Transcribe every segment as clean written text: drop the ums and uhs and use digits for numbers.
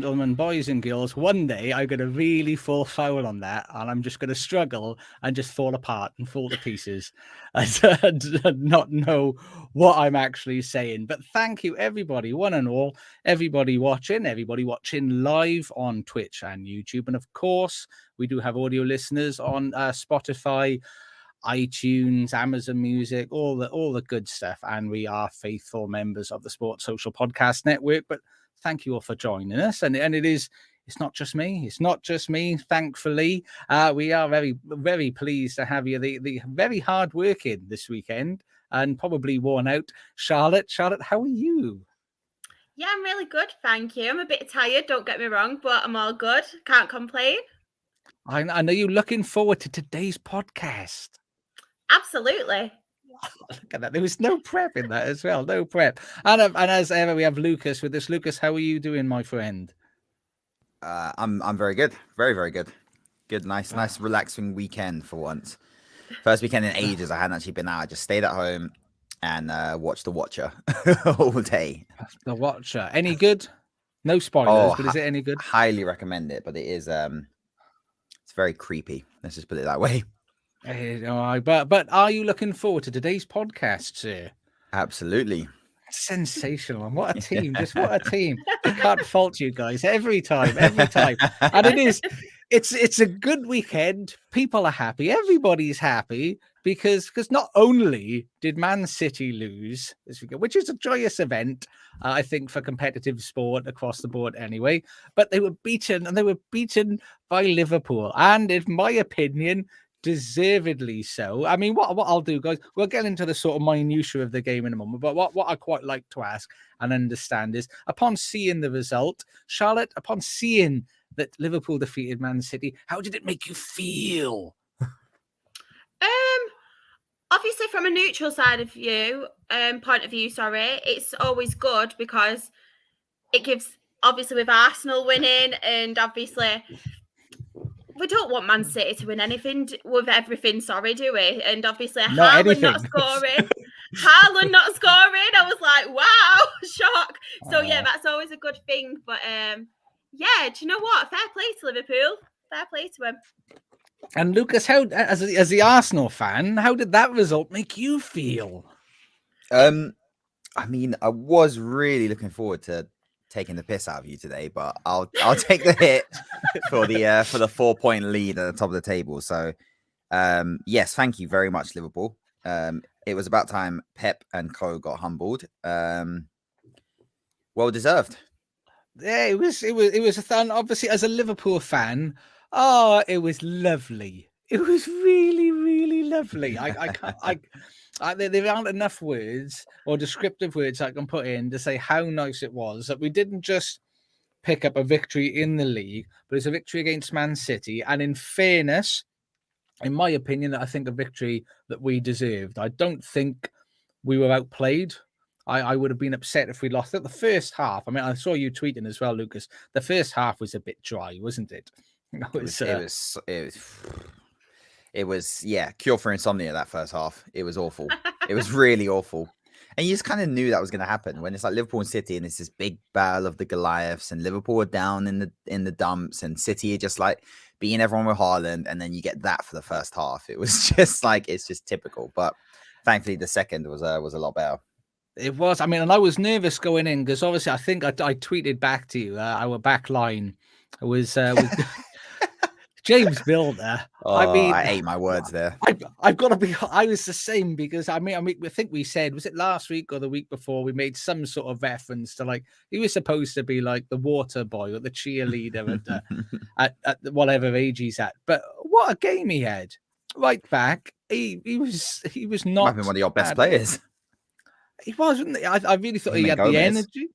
Gentlemen, boys and girls, one day I'm going to really fall foul on that, and I'm just going to struggle and just fall apart and fall to pieces and not know what I'm actually saying. But thank you, everybody, one and all, everybody watching live on Twitch and YouTube. And of course, we do have audio listeners on Spotify, iTunes, Amazon Music, all the good stuff. And we are faithful members of the Sports Social Podcast Network. But thank you all for joining us. And it's not just me. It's not just me. Thankfully, we are very, very pleased to have you. The very hard working this weekend and probably worn out. Charlotte, how are you? Yeah, I'm really good, thank you. I'm a bit tired, don't get me wrong, but I'm all good. Can't complain. I know you're looking forward to today's podcast. Absolutely. Look at that. There was no prep in that as well. No prep. And as ever, we have Lucas with us. Lucas, how are you doing, my friend? I'm very good. Very, very good. Good, nice, relaxing weekend for once. First weekend in ages. I hadn't actually been out. I just stayed at home and watched The Watcher all day. The Watcher. Any good? No spoilers, but is it any good? Highly recommend it, but it is it's very creepy. Let's just put it that way. But are you looking forward to today's podcast, sir? Absolutely. Sensational. And what a team. Just what a team. I can't fault you guys every time. And it's a good weekend. People are happy. Everybody's happy because not only did Man City lose this weekend, which is a joyous event, I think, for competitive sport across the board anyway, but they were beaten by Liverpool. And in my opinion, deservedly so. I mean, what I'll do, guys, we'll get into the sort of minutiae of the game in a moment, but what I quite like to ask and understand is, upon seeing the result, Charlotte, upon seeing that Liverpool defeated Man City, how did it make you feel? Obviously from a neutral point of view, it's always good because it gives, obviously with Arsenal winning, and obviously we don't want Man City to win anything with everything, do we? And obviously Haaland not scoring. Haaland not scoring. I was like, wow, shock. So yeah, that's always a good thing. But yeah, do you know what? Fair play to Liverpool. Fair play to him. And Lucas, how as the Arsenal fan, how did that result make you feel? I mean, I was really looking forward to taking the piss out of you today, but I'll take the hit for the 4-point lead at the top of the table. So yes, thank you very much, Liverpool. It was about time Pep and Co got humbled. Well deserved. Yeah, it was a fun. Obviously, as a Liverpool fan, it was lovely. It was really, really lovely. There aren't enough words or descriptive words I can put in to say how nice it was that we didn't just pick up a victory in the league, but it's a victory against Man City. And in fairness, in my opinion, I think a victory that we deserved. I don't think we were outplayed. I would have been upset if we lost it. The first half, I mean, I saw you tweeting as well, Lucas. The first half was a bit dry, wasn't it? It was, yeah, cure for insomnia that first half. It was awful. It was really awful. And you just kind of knew that was going to happen when it's like Liverpool and City and it's this big battle of the Goliaths, and Liverpool are down in the dumps and City are just like beating everyone with Haaland, and then you get that for the first half. It was just like, it's just typical. But thankfully the second was a lot better. It was. I mean, and I was nervous going in because obviously I think I tweeted back to you. Our back line was James Milner. I mean, I ate my words there. I've got to be. I was the same because I think we said, was it last week or the week before, we made some sort of reference to like he was supposed to be like the water boy or the cheerleader at whatever age he's at. But what a game he had! Right back, he was not. Might be one of your best players. He wasn't. I really thought he had the energy.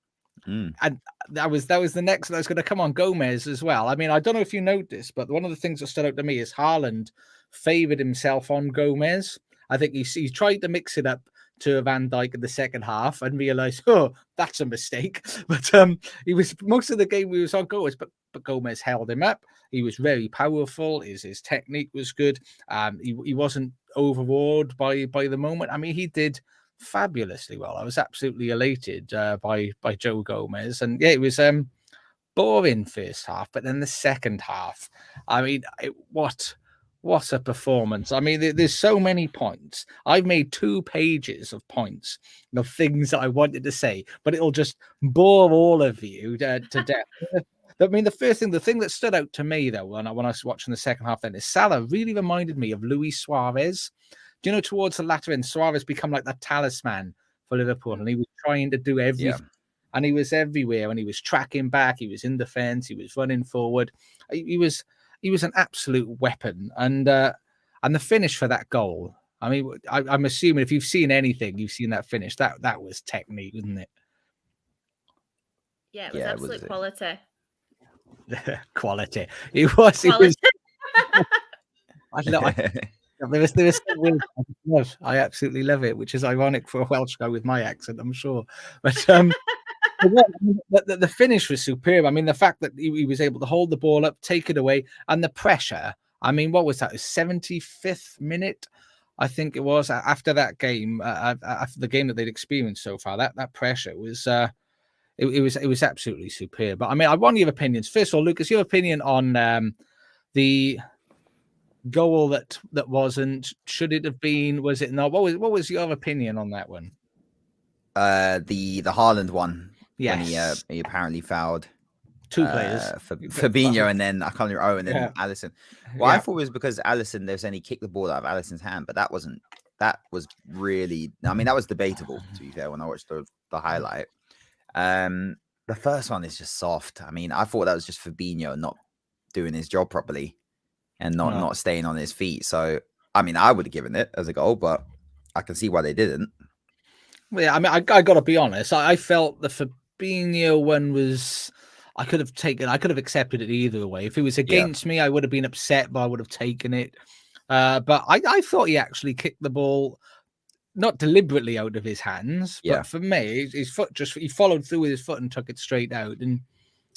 And that was the next that was going to come on Gomez as well. I mean, I don't know if you noticed, but one of the things that stood out to me is Haaland favoured himself on Gomez. I think he tried to mix it up to Van Dijk in the second half and realised, oh, that's a mistake. But he was most of the game he was on Gomez, but Gomez held him up. He was very powerful. His technique was good. He wasn't overawed by the moment. I mean, he did fabulously well. I was absolutely elated by Joe Gomez, and yeah, it was boring first half, but then the second half, I mean, what a performance. I mean, there's so many points. I've made 2 pages of points of things that I wanted to say, but it'll just bore all of you to death. I mean, the thing that stood out to me, though, when I was watching the second half, then is Salah really reminded me of Luis Suarez. Do you know, towards the latter end, Suarez become like that talisman for Liverpool, and he was trying to do everything. And he was everywhere, and he was tracking back, he was in defense, he was running forward. He was an absolute weapon. And the finish for that goal, I mean, I'm assuming if you've seen anything, you've seen that finish. That was technique, wasn't it? Yeah, it was absolute quality. Quality. It was. I absolutely love it, which is ironic for a Welsh guy with my accent, I'm sure. But the finish was superb. I mean, the fact that he was able to hold the ball up, take it away, and the pressure. I mean, what was that? The 75th minute, I think it was, after that game, after the game that they'd experienced so far. That pressure was it was absolutely superb. But I mean, I want your opinions. First of all, Lucas, your opinion on the goal that wasn't, should it have been, was it not? What was your opinion on that one? The Haaland one. Yes. When he apparently fouled 2 players, Fabinho, and then I can't remember. And then Alisson. Well, I thought it was because Alisson, they're saying he kicked the ball out of Alisson's hand, but that was really, I mean, that was debatable, to be fair, when I watched the highlight. The first one is just soft. I mean, I thought that was just Fabinho not doing his job properly and not staying on his feet. So, I mean, I would have given it as a goal, but I can see why they didn't. Well, yeah, I mean, I got to be honest. I felt the Fabinho one was, I could have accepted it either way. If it was against me, I would have been upset, but I would have taken it. But I thought he actually kicked the ball not deliberately out of his hands, but for me, his foot he followed through with his foot and took it straight out, and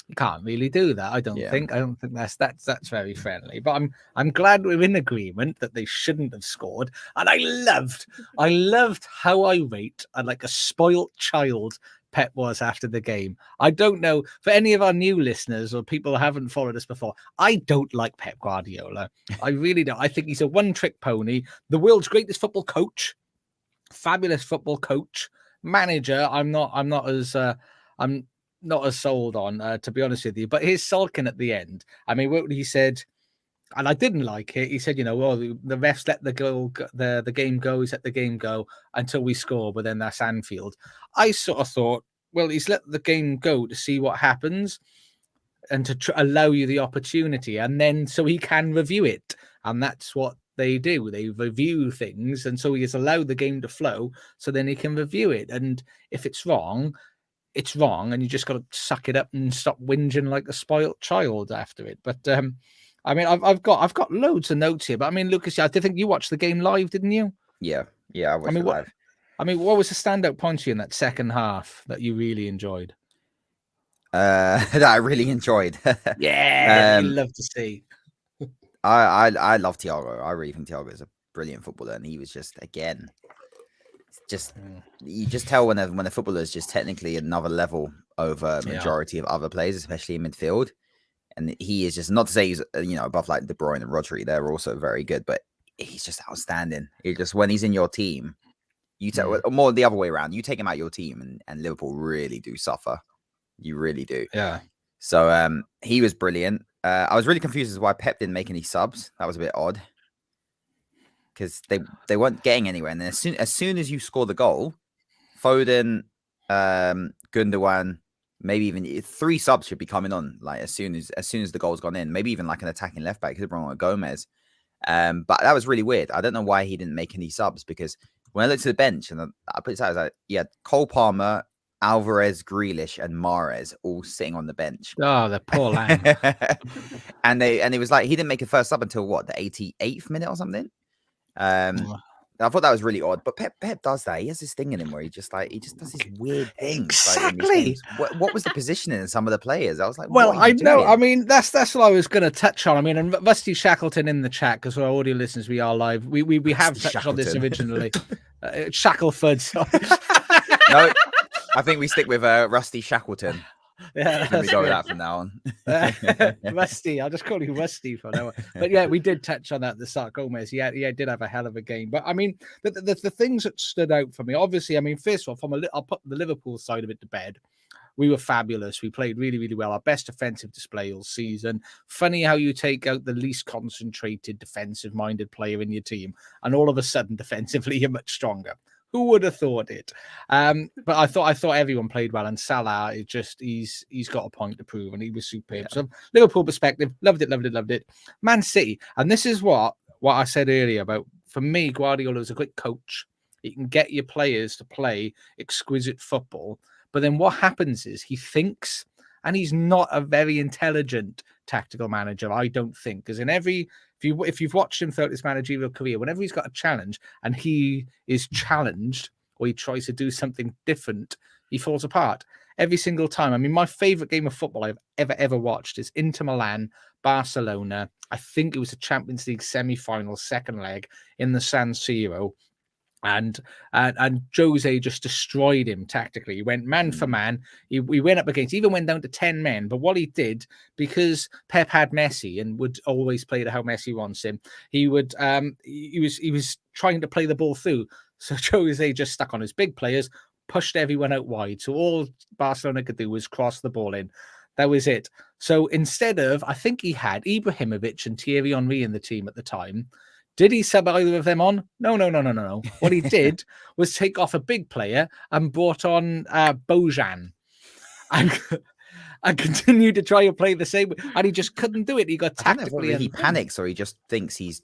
you can't really do that. I don't think that's very friendly. But I'm glad we're in agreement that they shouldn't have scored. And I loved how irate and like a spoilt child Pep was after the game. I don't know, for any of our new listeners or people who haven't followed us before, I don't like Pep Guardiola. I really don't. I think he's a one-trick pony, the world's greatest football coach, fabulous football coach, manager. I'm not as sold on, to be honest with you. But his sulking at the end, I mean, what he said, and I didn't like it. He said, you know, well, the refs let the game go. He's let the game go until we score, but then that's Anfield. I sort of thought, well, he's let the game go to see what happens and to allow you the opportunity, and then so he can review it. And that's what they do. They review things, and so he has allowed the game to flow, so then he can review it. And if it's wrong, it's wrong, and you just got to suck it up and stop whinging like a spoilt child after it. But I mean, I've got loads of notes here. But I mean, Lucas, I think you watched the game live, didn't you? Yeah, I watched it live. What was the standout point to you in that second half that you really enjoyed? That I really enjoyed. Yeah, you love to see. I love Thiago. I really think Thiago is a brilliant footballer, and he was just you just tell when a footballer is just technically another level over majority of other players, especially in midfield. And he is just, not to say he's above like De Bruyne and Rodri, they're also very good, but he's just outstanding. He just, when he's in your team, more the other way around, you take him out of your team, and Liverpool really do suffer. You really do. Yeah. So he was brilliant. I was really confused as to why Pep didn't make any subs. That was a bit odd, because they weren't getting anywhere. And then as soon as you score the goal, Foden, Gundogan, maybe even 3 subs should be coming on. Like as soon as the goal's gone in, maybe even like an attacking left back. Could have brought on Gomez. But that was really weird. I don't know why he didn't make any subs, because when I looked at the bench and I put it out, I was like, Cole Palmer, Alvarez, Grealish, and Mahrez all sitting on the bench. Oh, the poor lamb. and it was like he didn't make a first sub until the 88th minute or something. I thought that was really odd, but Pep does that. He has this thing in him where he just does these weird things. Exactly. Like what was the positioning in some of the players? I was like, well, I know. I mean, that's what I was going to touch on. I mean, and Rusty Shackleton in the chat, because for our audio listeners, we are live. We have touched on this originally. Shackleford. Sorry. No, I think we stick with Rusty Shackleton. Yeah, Let me go with that from now on. Rusty. I'll just call you Rusty for now. But yeah, we did touch on that at the start. Gomez, yeah, did have a hell of a game. But I mean, the things that stood out for me, obviously, I mean, first of all, I'll put the Liverpool side of it to bed. We were fabulous. We played really, really well. Our best offensive display all season. Funny how you take out the least concentrated defensive-minded player in your team, and all of a sudden, defensively, you're much stronger. Who would have thought it? But I thought everyone played well, and Salah is just he's got a point to prove, and he was superb. Yeah. So Liverpool perspective, loved it. Man City, and this is what I said earlier about, for me, Guardiola is a great coach. He can get your players to play exquisite football, but then what happens is he thinks, and he's not a very intelligent tactical manager, I don't think, because if you've watched him throughout his managerial career, whenever he's got a challenge and he is challenged or he tries to do something different, he falls apart every single time. I mean, my favorite game of football I've ever watched is Inter Milan, Barcelona. I think it was a Champions League semi-final, second leg in the San Siro. And Jose just destroyed him tactically. He went man for man. He went up against, even went down to 10 men. But what he did, because Pep had Messi and would always play to how Messi wants him, he was trying to play the ball through. So Jose just stuck on his big players, pushed everyone out wide. So all Barcelona could do was cross the ball in. That was it. So instead of, I think he had Ibrahimovic and Thierry Henry in the team at the time. Did he sub either of them on? No. What he did was take off a big player and brought on Bojan and continued to try and play the same. And he just couldn't do it. He got tactically. He panics, or he just thinks he's,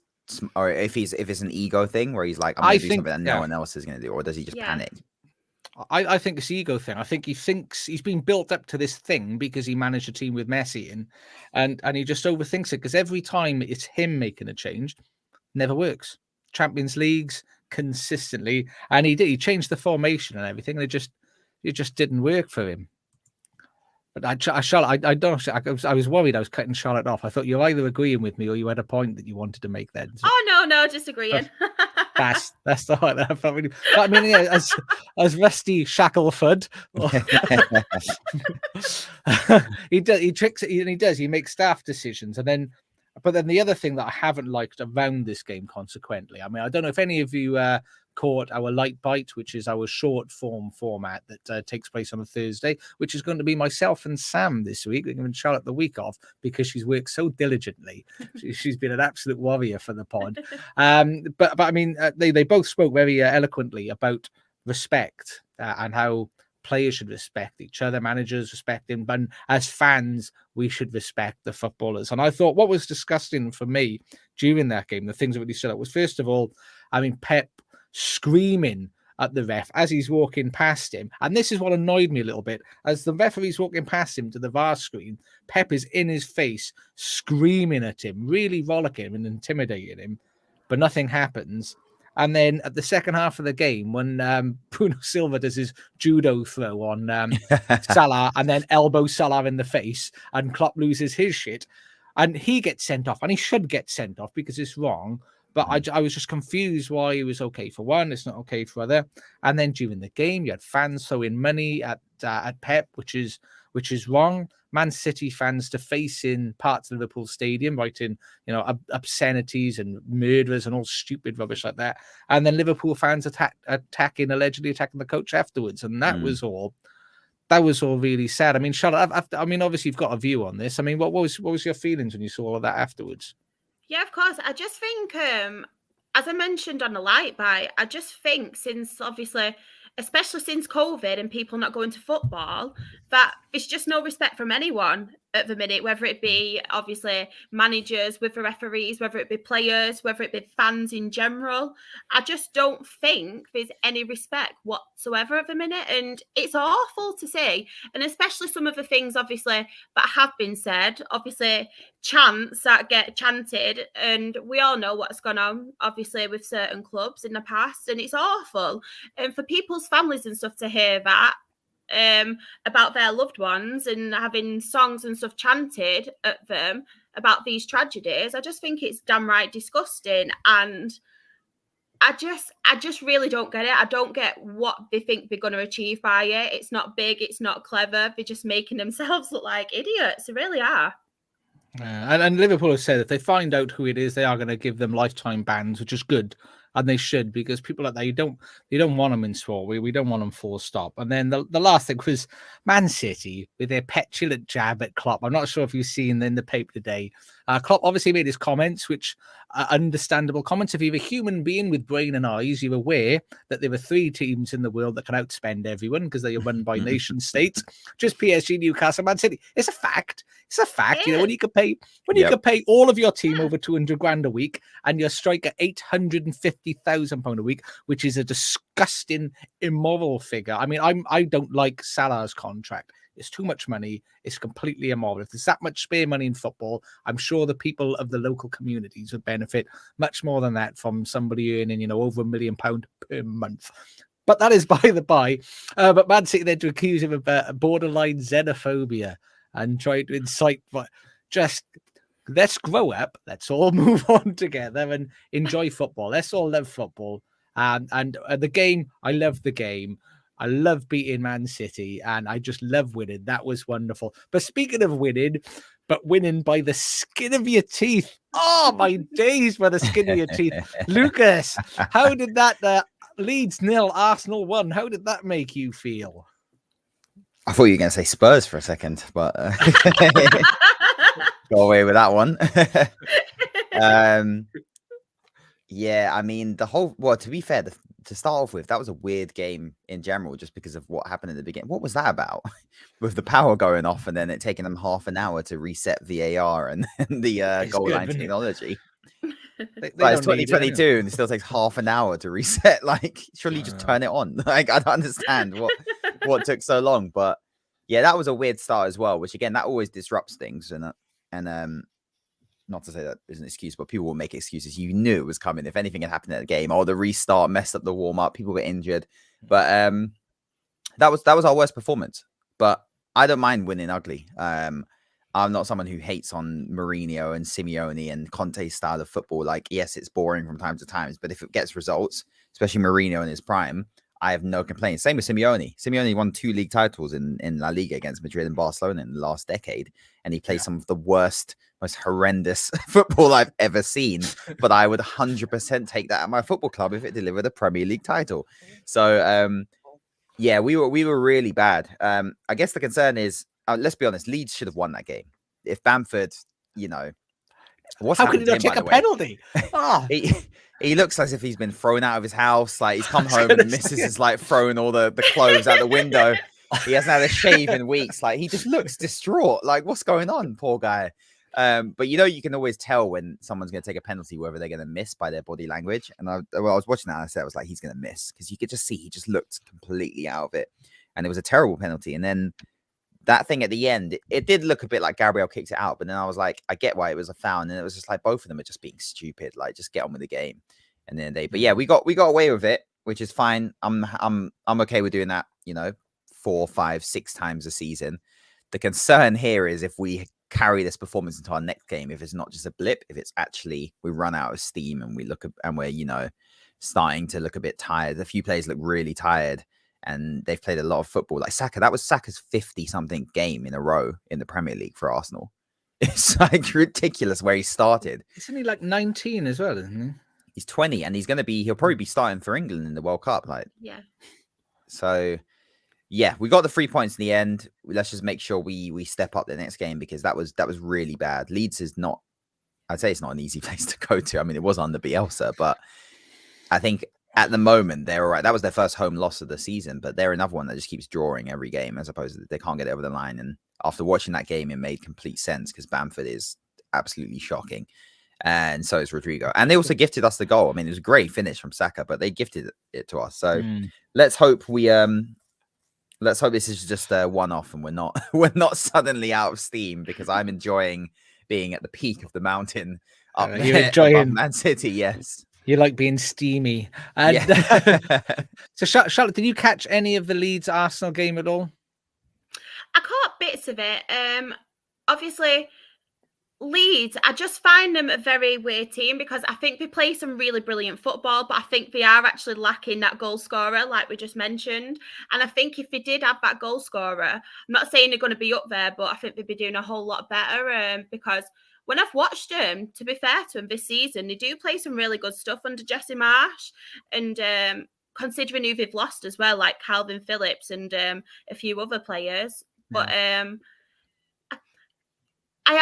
or if it's an ego thing where he's like, I'm going to do something that no one else is going to do, or does he just panic? I think it's the ego thing. I think he thinks he's been built up to this thing because he managed a team with Messi in, and he just overthinks it, because every time it's him making a change, never works. Champions Leagues consistently, and he changed the formation and everything, and it just didn't work for him. But I was worried I was cutting Charlotte off. I thought you were either agreeing with me or you had a point that you wanted to make then. So. Oh no, just agreeing. That's the right. That felt really. But I mean, yeah, as Rusty Shackleford, he tricks it, and he does. He makes staff decisions, and then. But then the other thing that I haven't liked around this game, consequently, I mean, I don't know if any of you caught our Light Bite, which is our short form format that takes place on a Thursday, which is going to be myself and Sam this week. We're giving Charlotte the week off because she's worked so diligently. She's been an absolute warrior for the pod. But I mean, they both spoke very eloquently about respect and how players should respect each other, managers respect him, but as fans, we should respect the footballers. And I thought what was disgusting for me during that game, the things that really stood out, was, first of all, I mean, Pep screaming at the ref as he's walking past him. And this is what annoyed me a little bit. As the referee's walking past him to the VAR screen, Pep is in his face, screaming at him, really rollicking him and intimidating him, but nothing happens. And then at the second half of the game, when Bruno Silva does his judo throw on Salah and then elbows Salah in the face, and Klopp loses his shit, and he gets sent off, and he should get sent off because it's wrong. But I was just confused why it was okay for one, it's not okay for other. And then during the game, you had fans throwing money at Pep, which is wrong. Man City fans defacing parts of Liverpool Stadium, writing, obscenities and murderers and all stupid rubbish like that. And then Liverpool fans allegedly attacking the coach afterwards. And that was all really sad. I mean, Charlotte, obviously you've got a view on this. I mean, what was your feelings when you saw all of that afterwards? Yeah, of course. I just think, as I mentioned on the Light Bite, I just think since, obviously, especially since COVID and people not going to football, that it's just no respect from anyone at the minute, whether it be, obviously, managers with the referees, whether it be players, whether it be fans in general. I just don't think there's any respect whatsoever at the minute, and it's awful to see. And especially some of the things, obviously, that have been said, obviously, chants that get chanted, and we all know what's gone on, obviously, with certain clubs in the past, and it's awful. And for people's families and stuff to hear that, about their loved ones and having songs and stuff chanted at them about these tragedies, I just think it's downright disgusting. And I just really don't get it. I don't get what they think they're going to achieve by it. It's not big. It's not clever. They're just making themselves look like idiots. They really are. And Liverpool have said if they find out who it is, they are going to give them lifetime bans, which is good, and they should, because people like that, you don't want them in sport. We don't want them full stop. And then the last thing was Man City with their petulant jab at Klopp. I'm not sure if you've seen in the paper today. Klopp obviously made his comments, which are understandable comments. If you're a human being with brain and eyes, you're aware that there are 3 teams in the world that can outspend everyone because they are run by nation states. Just PSG, Newcastle, Man City. It's a fact. It's a fact. You know, when you could pay you could pay all of your team over 200 grand a week, and your striker £850,000 a week, which is a disgusting, immoral figure. I mean, I don't like Salah's contract. It's too much money. It's completely immoral. If there's that much spare money in football, I'm sure the people of the local communities would benefit much more than that from somebody earning, you know, over £1 million per month. But that is by the by. But Man City then to accuse him of borderline xenophobia and try to incite, just let's grow up. Let's all move on together and enjoy football. Let's all love football. And the game, I love the game. I love beating Man City, and I just love winning. That was wonderful. But speaking of winning, but winning by the skin of your teeth. Oh, my days by the skin of your teeth. Lucas, how did that Leeds 0, Arsenal 1, how did that make you feel? I thought you were going to say Spurs for a second, but go away with that one. Yeah, I mean, to be fair, to start off with, that was a weird game in general, just because of what happened in the beginning. What was that about? With the power going off and then it taking them half an hour to reset VAR and the goal line technology. They it's 2022 and it still takes half an hour to reset. Like, surely just turn it on. Like, I don't understand what took so long. But yeah, that was a weird start as well, which again, that always disrupts things. And not to say that is an excuse, but people will make excuses. You knew it was coming. If anything had happened at the game, or the restart messed up the warm up, people were injured. But that was our worst performance. But I don't mind winning ugly. I'm not someone who hates on Mourinho and Simeone and Conte's style of football. Like, yes, it's boring from time to time, but if it gets results, especially Mourinho in his prime, I have no complaints. Same with Simeone. Simeone won 2 league titles in La Liga against Madrid and Barcelona in the last decade, and he plays some of the worst, most horrendous football I've ever seen. But I would 100% take that at my football club if it delivered a Premier League title. So, yeah, we were really bad. I guess the concern is, let's be honest, Leeds should have won that game. If Bamford, you know, how could he not take a penalty? Oh. He looks as if he's been thrown out of his house. Like, he's come home and the missus has like thrown all the clothes out the window. He hasn't had a shave in weeks. Like, he just looks distraught. Like, what's going on, poor guy? But you know, you can always tell when someone's going to take a penalty, whether they're going to miss by their body language. And I was watching that and I said, I was like, he's going to miss, because you could just see he just looked completely out of it. And it was a terrible penalty. And then that thing at the end, it did look a bit like Gabriel kicked it out, but then I was like, I get why it was a foul, and it was just like both of them are just being stupid. Like, just get on with the game. And then but yeah, we got away with it, which is fine. I'm okay with doing that, you know, 4, 5, 6 times a season. The concern here is if we carry this performance into our next game, if it's not just a blip, if it's actually we run out of steam and we're, you know, starting to look a bit tired. A few players look really tired. And they've played a lot of football. Like Saka, that was Saka's 50-something game in a row in the Premier League for Arsenal. It's like ridiculous where he started. Isn't he like 19 as well, isn't he? He's 20, and he'll probably be starting for England in the World Cup. Like, yeah. So, yeah, we got the 3 points in the end. Let's just make sure we step up the next game, because that was really bad. Leeds is not, I'd say it's not an easy place to go to. I mean, it was under Bielsa, but I think at the moment, they're all right. That was their first home loss of the season, but they're another one that just keeps drawing every game, as opposed to they can't get it over the line. And after watching that game, it made complete sense, because Bamford is absolutely shocking. And so is Rodrigo. And they also gifted us the goal. I mean, it was a great finish from Saka, but they gifted it to us. So let's hope this is just a one-off and we're not suddenly out of steam, because I'm enjoying being at the peak of the mountain up there. You're enjoying Man City, yes. You like being steamy. And yeah. So, Charlotte, did you catch any of the Leeds Arsenal game at all? I caught bits of it. Obviously, Leeds, I just find them a very weird team because I think they play some really brilliant football, but I think they are actually lacking that goal scorer, like we just mentioned. And I think if they did have that goal scorer, I'm not saying they're going to be up there, but I think they'd be doing a whole lot better. Because when I've watched them, to be fair to them this season, they do play some really good stuff under Jesse Marsh. And considering who they've lost as well, like Calvin Phillips and a few other players. But I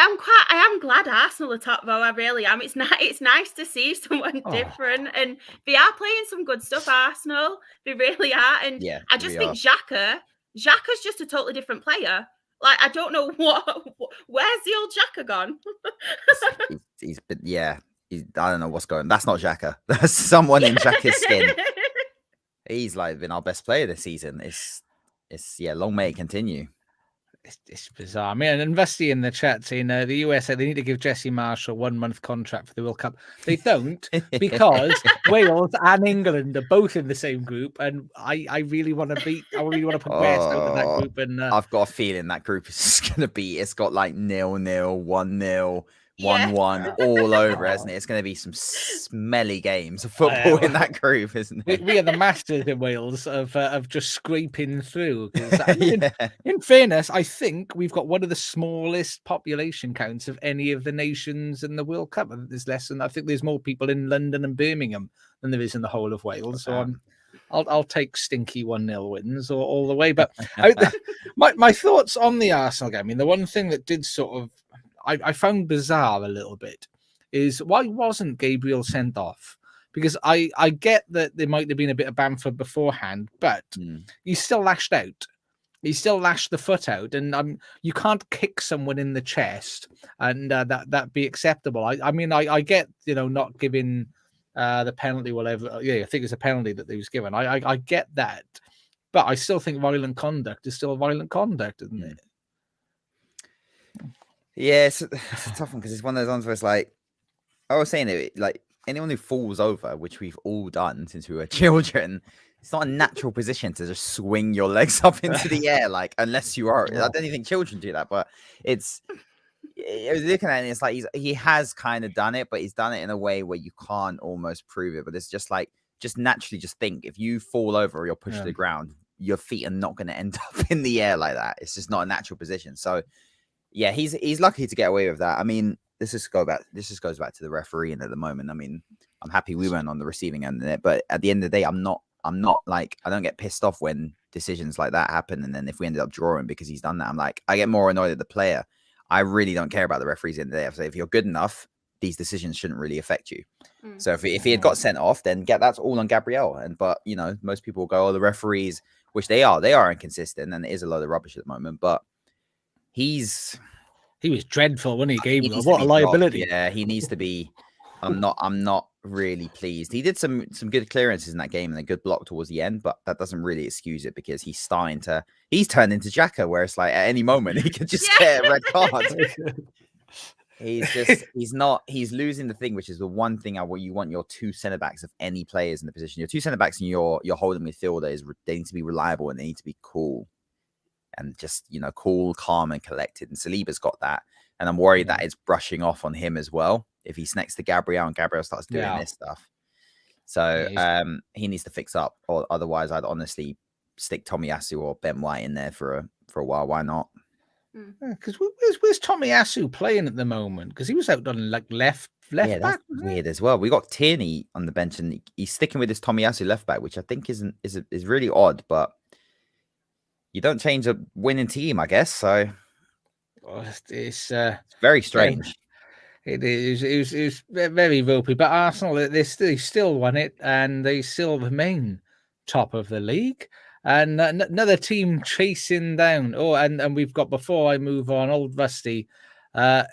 am glad Arsenal are top though. I really am. It's nice to see someone different, and they are playing some good stuff. Arsenal, they really are, and Yeah, I just think Xhaka's just a totally different player. Like I don't know where's the old Xhaka gone. he's been, I don't know what's going. That's not Xhaka. That's someone in Xhaka's skin. He's like been our best player this season. It's long may it continue. It's bizarre. I mean, Investy in the chat saying the US said they need to give Jesse Marsh a 1-month contract for the World Cup. They don't because Wales and England are both in the same group, and I really want to progress out of that group. And I've got a feeling that group is going to be. It's got like 0-0, 1-0. 1-1 all over, isn't it? It's going to be some smelly games of football in that group, isn't it? We are the masters in Wales of just scraping through. In fairness, I think we've got one of the smallest population counts of any of the nations in the World Cup. There's less than, I think there's more people in London and Birmingham than there is in the whole of Wales. So I'll take stinky 1-0 wins all the way. But my thoughts on the Arsenal game. I mean, the one thing that did sort of I found bizarre a little bit is why wasn't Gabriel sent off? Because I get that there might have been a bit of Bamford beforehand, but he still lashed out. He still lashed the foot out, and you can't kick someone in the chest and that be acceptable. I mean, I get not giving the penalty, whatever. Yeah, I think it's a penalty that he was given. I get that, but I still think violent conduct is still violent conduct, isn't it? Yeah, it's a tough one because it's one of those ones where it's like, I was saying it, like anyone who falls over, which we've all done since we were children, it's not a natural position to just swing your legs up into the air, like unless you are. I don't even think children do that, but I was looking at it, and it's like he has kind of done it, but he's done it in a way where you can't almost prove it. But it's just like naturally, just think if you fall over or you're pushed to the ground, your feet are not going to end up in the air like that. It's just not a natural position. So. Yeah, he's lucky to get away with that. I mean, this just goes back to the refereeing at the moment. I mean, I'm happy we weren't on the receiving end of it, but at the end of the day, I'm not like, I don't get pissed off when decisions like that happen. And then if we ended up drawing because he's done that, I'm like, I get more annoyed at the player. I really don't care about the referees in the day. I say, if you're good enough, these decisions shouldn't really affect you. So if he had got sent off, then that's all on Gabriel. But most people go, oh, the referees, which they are inconsistent, and it is a load of rubbish at the moment, but he was dreadful when he Gabriel. What a liability! Dropped. Yeah, he needs to be. I'm not really pleased. He did some good clearances in that game and a good block towards the end, but that doesn't really excuse it because he's turned into Xhaka, where it's like at any moment he could just get a red card. He's losing the thing, which is the one thing you want your two centre backs of any players in the position. Your two centre backs and your holding midfielder they need to be reliable and they need to be cool. And just, cool, calm, and collected. And Saliba's got that. And I'm worried that it's brushing off on him as well. If he's next to Gabriel and Gabriel starts doing this stuff. So he needs to fix up. Or otherwise, I'd honestly stick Tomiyasu or Ben White in there for a while. Why not? Because where's Tomiyasu playing at the moment? Because he was out on like left back. That's weird as well. We got Toney on the bench and he's sticking with his Tomiyasu left back, which I think is really odd, but you don't change a winning team, I guess. So it's very strange. It is. It was very ropey. But Arsenal, they still won it, and they still remain top of the league. And another team chasing down. Oh, and we've got, before I move on, old Rusty. I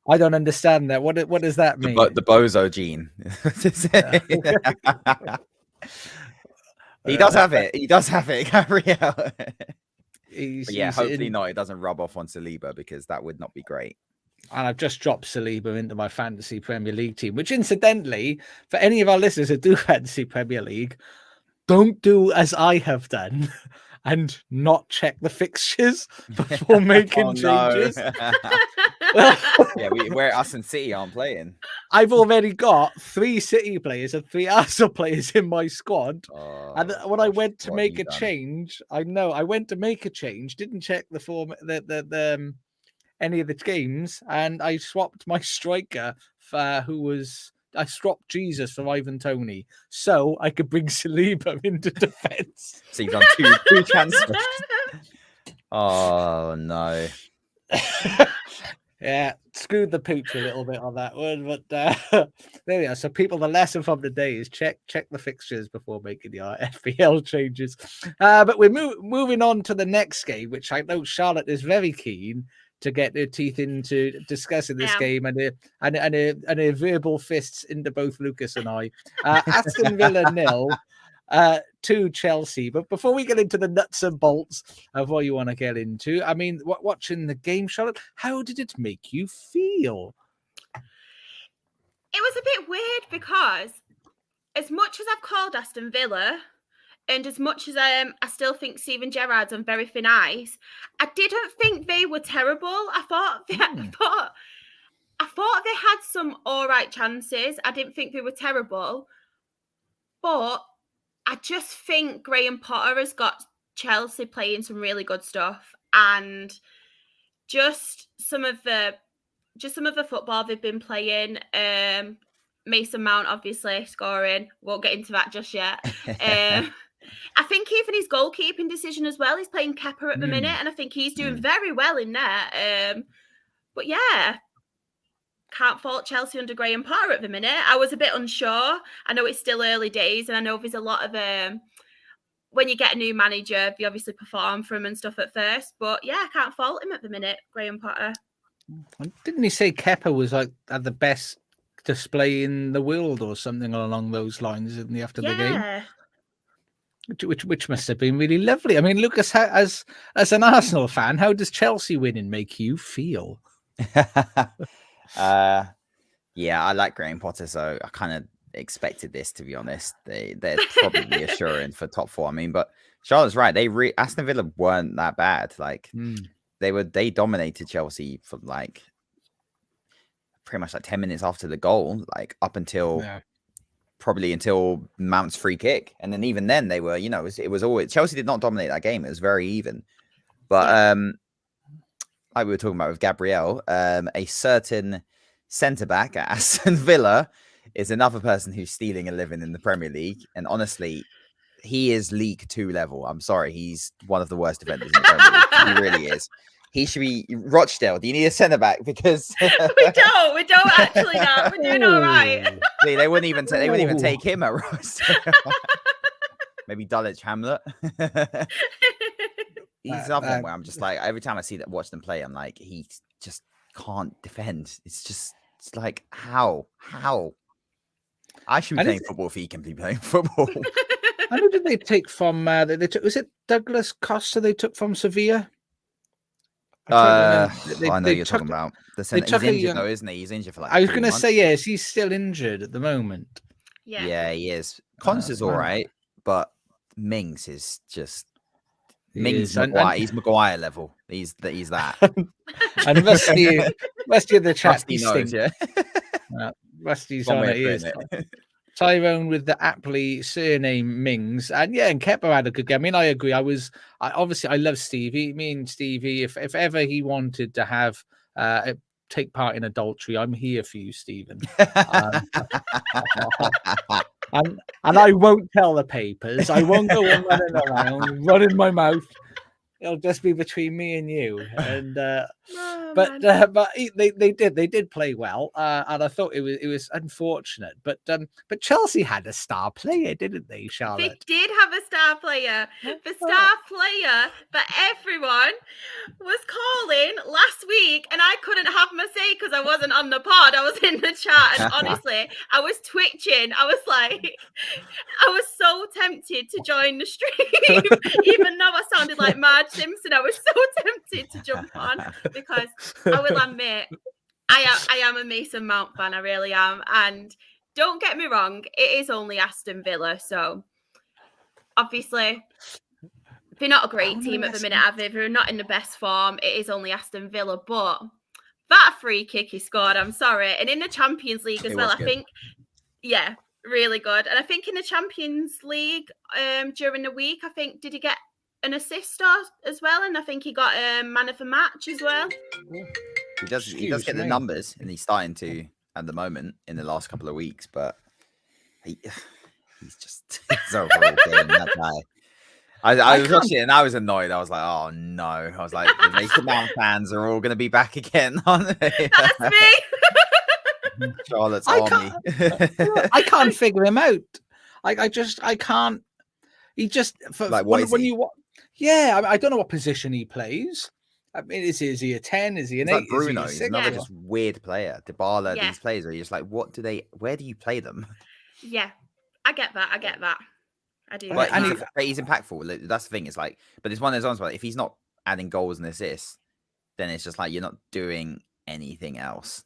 don't understand that. What does that mean? The bozo gene. He does have it. He does have it, Gabriel. Hopefully not. It doesn't rub off on Saliba because that would not be great. And I've just dropped Saliba into my fantasy Premier League team, which incidentally, for any of our listeners who do fantasy Premier League, don't do as I have done and not check the fixtures before making changes. Well, yeah, where us and City aren't playing. I've already got 3 City players and 3 Arsenal players in my squad. And when I went to make a change, I went to make a change, didn't check the form, any of the games, and I swapped my striker for I swapped Jesus for Ivan Toney, so I could bring Saliba into defence. So you've done two transfers. Oh no. Yeah, screwed the pooch a little bit on that one, but there we are. So people, the lesson from the day is check the fixtures before making your FPL changes. But we're moving on to the next game, which I know Charlotte is very keen to get their teeth into discussing this game and a verbal fists into both Lucas and I. Aston Villa 0. To Chelsea. But before we get into the nuts and bolts of what you want to get into, I mean, watching the game, Charlotte, how did it make you feel? It was a bit weird because as much as I've called Aston Villa and as much as I still think Steven Gerrard's on very thin ice, I didn't think they were terrible. I thought they had some all right chances. I didn't think they were terrible. But I just think Graham Potter has got Chelsea playing some really good stuff, and just some of the football they've been playing. Mason Mount obviously scoring. Won't get into that just yet. I think even his goalkeeping decision as well. He's playing Kepa at the minute, and I think he's doing very well in there. But yeah. Can't fault Chelsea under Graham Potter at the minute. I was a bit unsure. I know it's still early days, and I know there's a lot of when you get a new manager, they obviously perform for him and stuff at first. But yeah, I can't fault him at the minute, Graham Potter. Didn't he say Kepa was like at the best display in the world or something along those lines in the after the game? Which must have been really lovely. I mean, Lucas, as an Arsenal fan, how does Chelsea winning make you feel? Yeah, I like Graham Potter, so I kind of expected this, to be honest. They're probably assuring for top 4. I mean, but Charlotte's right. Aston Villa weren't that bad. Like they dominated Chelsea for like pretty much like 10 minutes after the goal, like up until probably until Mount's free kick, and then even then they were, it was always Chelsea did not dominate that game. It was very even, but like we were talking about with Gabriel, a certain centre-back at Aston Villa is another person who's stealing a living in the Premier League. And honestly, he is League 2 level. I'm sorry. He's one of the worst defenders in the Premier League. He really is. He should be Rochdale. Do you need a centre-back? Because we don't actually now. We're doing all right. See, they wouldn't even take him at Rochdale. Maybe Dulwich Hamlet. He's another one where I'm just like, every time I watch them play, I'm like, he just can't defend. It's like, how? I should be playing football if he can be playing football. I know, did they take from, was it Douglas Costa they took from Sevilla? I know you're talking about. He's injured though, isn't he? He's injured for like I was going to say, yes, he's still injured at the moment. Yeah, he is. Cons is all right, but Mings is just... Mings Maguire. He's Maguire level. He's that. And Rusty in the chat. Rusty knows, yeah. Rusty's on it. Tyrone with the aptly surname Mings, and Kepa had a good game. I mean, I agree. I love Stevie. Me and Stevie, if ever he wanted to have take part in adultery, I'm here for you, Stephen. And I won't tell the papers. I won't go on running around, running my mouth. It'll just be between me and you. And but they did play well, and I thought it was unfortunate. But Chelsea had a star player, didn't they, Charlotte? They did have a star player. The star player that everyone was calling last week, and I couldn't have my say because I wasn't on the pod. I was in the chat, and honestly, I was twitching. I was like, I was so tempted to join the stream, even though I sounded like Marge Simpson. I was so tempted to jump on because I will admit I am a Mason Mount fan. I really am. And don't get me wrong, it is only Aston Villa. So obviously They're not a great team at the minute, have they? They're not in the best form. It is only Aston Villa, but that free kick he scored, I'm sorry. And in the Champions League as well, I think, really good. And I think in the Champions League during the week, I think, did he get an assist as well? And I think he got a man of the match as well. He does get the numbers, and he's starting to at the moment in the last couple of weeks, but he's just so horrible, that guy. I was watching it and I was annoyed. I was like, oh no. I was like, the Mason Mount fans are all going to be back again, aren't they? That's me. Charlotte's army. I can't figure him out. I can't. He just what is he? I don't know what position he plays. I mean, is he a 10? Is he an 8? Like Bruno, he's another just weird player. Dybala, these players are just like, where do you play them? Yeah, I get that. I do. But he's impactful. That's the thing. It's like, but it's one of those ones where if he's not adding goals and assists, then it's just like you're not doing anything else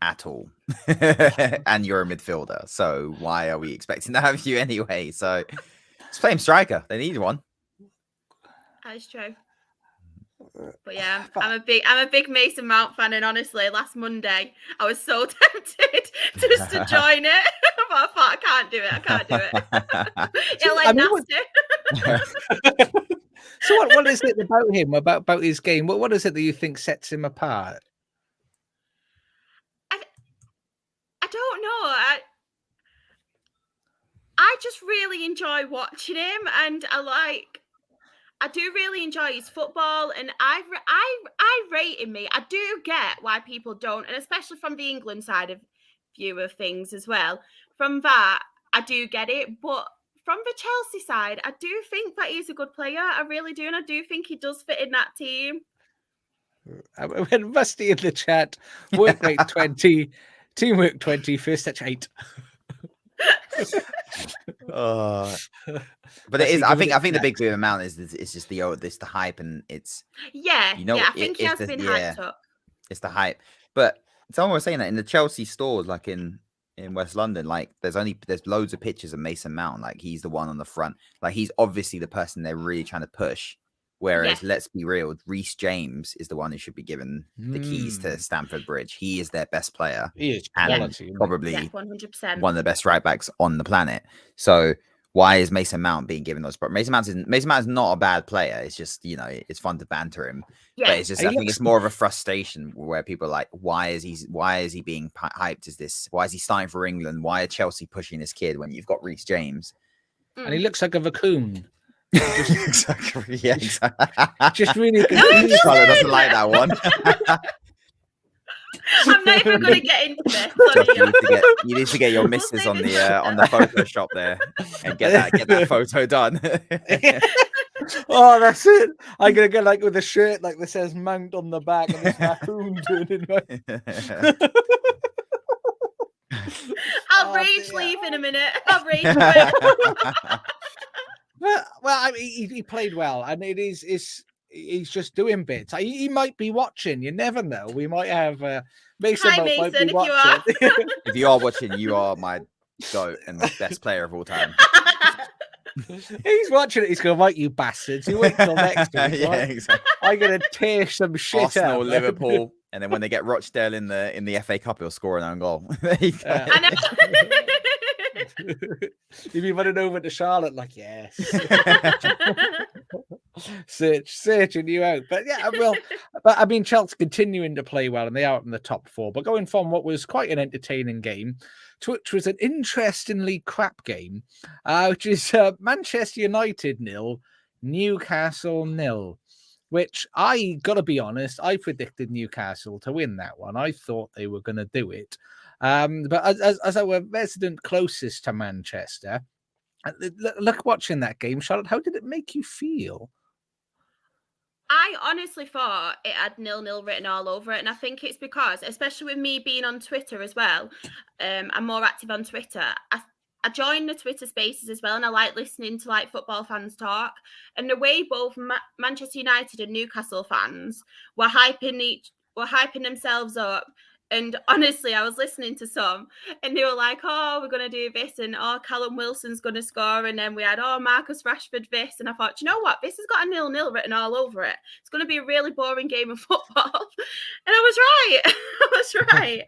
at all. And you're a midfielder. So why are we expecting to have you anyway? So let's play him striker. They need one. That is true. But yeah, I'm a big Mason Mount fan, and honestly, last Monday I was so tempted just to join it, but I thought I can't do it. It'll like nasty. So what is it about him, about his game? What is it that you think sets him apart? I don't know. I just really enjoy watching him, and I do really enjoy his football, and I rate him. I do get why people don't, and especially from the England side of view of things as well. From that, I do get it, but from the Chelsea side, I do think that he's a good player. I really do, and I do think he does fit in that team. When Rusty in the chat, work rate 20, teamwork 20, first touch 8. But it is. I think the big bit of amount is just the hype, and it's I think he has been hyped up. It's the hype. But someone was saying that in the Chelsea stores, like in West London, like there's loads of pictures of Mason Mount. Like he's the one on the front. Like he's obviously the person they're really trying to push. Whereas, let's be real, Reece James is the one who should be given the keys to Stamford Bridge. He is their best player. He is probably 100%. one of the best right backs on the planet. So why is Mason Mount being given those? Mason Mount is not a bad player. It's just, it's fun to banter him. Yeah. But it's just, I think it's more of a frustration where people are like, why is he being hyped? Why is he starting for England? Why are Chelsea pushing this kid when you've got Reece James? And he looks like a raccoon. Exactly. Just really good. Charlotte doesn't like that one. I'm not even going to get into this. You need to get your missus on the Photoshop there and get that photo done. Oh, that's it. I'm gonna get like with a shirt like that says Mount on the back and this raccoon turning right. I'll rage leave in a minute. I'll rage quit. Well, I mean, he played well, and he's just doing bits. He might be watching. You never know. We might have Mason. Hi, Mason, if you are. If you are watching, you are my GOAT and best player of all time. He's watching it. He's going, right, you bastards. You wait till next week. Yeah, right? exactly. I'm going to tear some shit Arsenal, out. Liverpool, and then when they get Rochdale in the FA Cup, he'll score an own goal. There you go. I know. You'd be running over to Charlotte like, yes. searching you out. But yeah, but I mean, Chelsea continuing to play well, and they are in the top 4. But going from what was quite an entertaining game to which was an interestingly crap game, which is Manchester United 0, Newcastle 0. Which I gotta be honest, I predicted Newcastle to win that one. I thought they were going to do it. But as our resident closest to Manchester, look, watching that game, Charlotte, how did it make you feel? I honestly thought it had 0-0 written all over it. And I think it's because, especially with me being on Twitter as well, I'm more active on Twitter. I joined the Twitter spaces as well, and I like listening to like football fans talk. And the way both Manchester United and Newcastle fans were hyping themselves up And honestly, I was listening to some and they were like, oh, we're going to do this and oh, Callum Wilson's going to score. And then we had, oh, Marcus Rashford this. And I thought, you know what? This has got a 0-0 written all over it. It's going to be a really boring game of football. And I was right. I was right.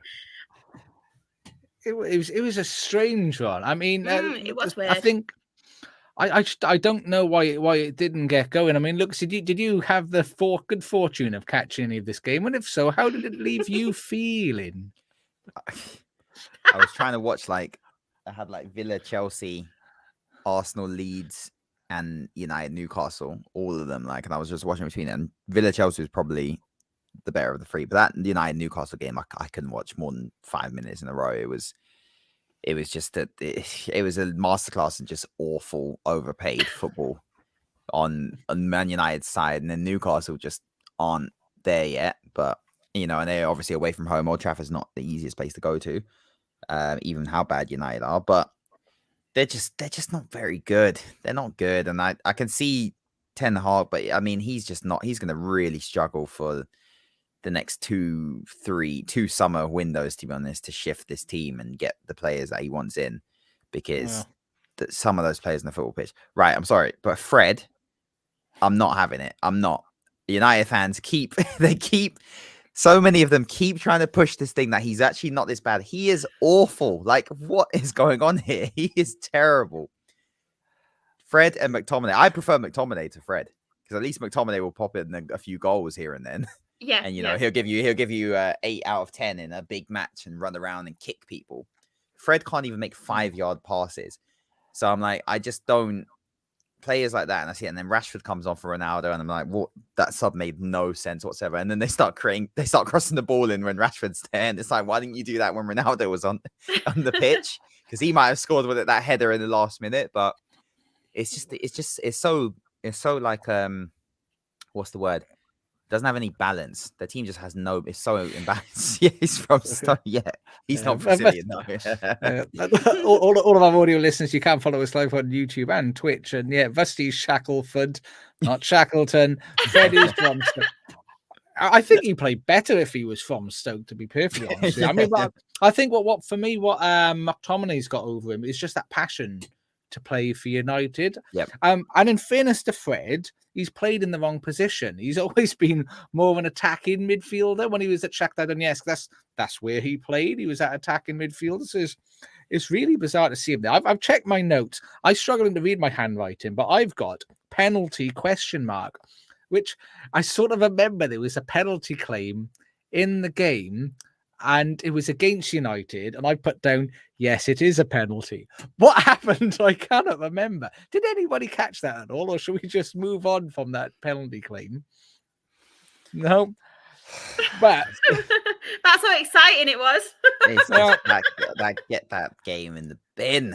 It was a strange one. I mean, It was weird. I think I don't know why it didn't get going. I mean, look, did you have the good fortune of catching any of this game? And if so, how did it leave you feeling? I was trying to watch I had Villa, Chelsea, Arsenal, Leeds, and United, Newcastle, all of them. And I was just watching between them. And Villa, Chelsea was probably the better of the three. But that United, Newcastle game, I couldn't watch more than 5 minutes in a row. It was just that it was a masterclass in just awful, overpaid football on Man United's side, and then Newcastle just aren't there yet. But and they're obviously away from home. Old Trafford's not the easiest place to go to, even how bad United are. But they're just not very good. They're not good, and I can see Ten Hag, but I mean he's just not. He's going to really struggle for the next two summer windows, to be honest, to shift this team and get the players that he wants in, because some of those players in the football pitch. Right, I'm sorry, but Fred, I'm not having it. I'm not. United fans so many of them keep trying to push this thing that he's actually not this bad. He is awful. What is going on here? He is terrible. Fred and McTominay. I prefer McTominay to Fred, because at least McTominay will pop in a few goals here and then. Yeah, and he'll give you 8 out of 10 in a big match and run around and kick people. Fred can't even make 5-yard passes. So I'm like, I just don't. Players like that, and I see it, and then Rashford comes on for Ronaldo, and I'm like, what? That sub made no sense whatsoever. And then they start crossing the ball in when Rashford's there, and it's like, why didn't you do that when Ronaldo was on the pitch? Because he might have scored with that header in the last minute. But it's so what's the word? Doesn't have any balance. The team just has no. It's so imbalanced. Yeah, he's from he's not Brazilian. No. all of our audio listeners, you can follow us live on YouTube and Twitch. And Rusty Shackleford, not Shackleton. Fred is from Stoke. I think he played better if he was from Stoke, to be perfectly honest. I mean, I think what McTominay's got over him is just that passion to play for United. Yep. And in fairness to Fred, he's played in the wrong position. He's always been more of an attacking midfielder. When he was at Shakhtar Donetsk, that's where he played. He was at attacking midfielder. So it's really bizarre to see him there. I've checked my notes. I'm struggling to read my handwriting, but I've got penalty ? Which I sort of remember there was a penalty claim in the game, and it was against United, and I put down, yes, it is a penalty. What happened? I cannot remember. Did anybody catch that at all, or should we just move on from that penalty claim? No. But that's how exciting it was. Get that game in the bin.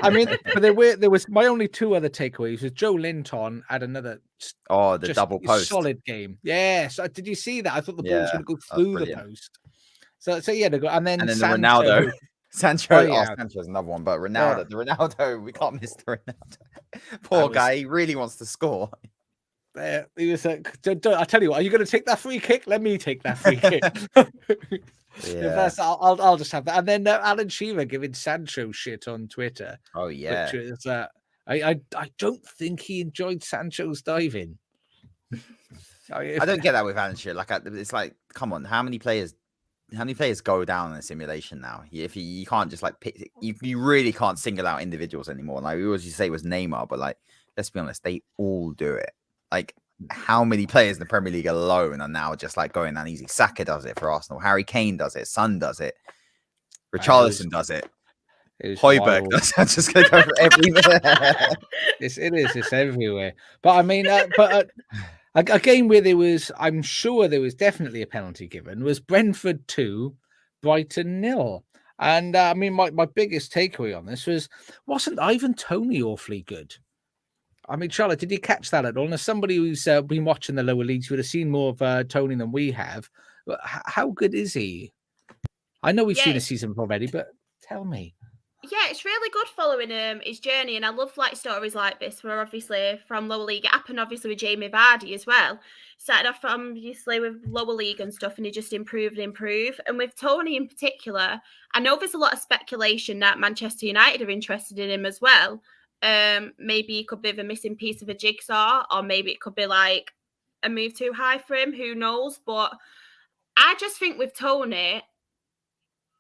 I mean, but there was my only 2 other takeaways was Joe Linton had another the double post solid game. Yeah, so did you see that? I thought the ball was going to go through the post. So they go, and then the Ronaldo. Sancho, Sancho's another one, but Ronaldo, the Ronaldo, we can't miss the Ronaldo. Poor guy, he really wants to score. He was like, I tell you what, are you going to take that free kick? Let me take that free kick. First, I'll just have that. And then Alan Shearer giving Sancho shit on Twitter. Oh yeah, which is, I don't think he enjoyed Sancho's diving. I don't get that with Alan Shearer. It's like, come on, how many players go down in a simulation now? If you can't just pick, you really can't single out individuals anymore. Like we always say it was Neymar, but let's be honest, they all do it. How many players in the Premier League alone are now just going down easy? Saka does it for Arsenal. Harry Kane does it. Son does it. Richarlison does it. Højbjerg does it. I'm just going to go for every It's everywhere. But I mean, a game where I'm sure there was definitely a penalty given was Brentford 2, Brighton 0. And I mean, my biggest takeaway on this wasn't Ivan Toney awfully good? I mean, Charlotte, did you catch that at all? And as somebody who's been watching the lower leagues, you would have seen more of Toney than we have. How good is he? I know we've seen a season already, but tell me. Yeah, it's really good following his journey, and I love like stories like this where obviously from lower league. It happened obviously with Jamie Vardy as well. Started off obviously with lower league and stuff, and he just improved and improved. And with Toney in particular, I know there's a lot of speculation that Manchester United are interested in him as well. Maybe he could be the missing piece of a jigsaw, or maybe it could be like a move too high for him. Who knows? But I just think with Toney,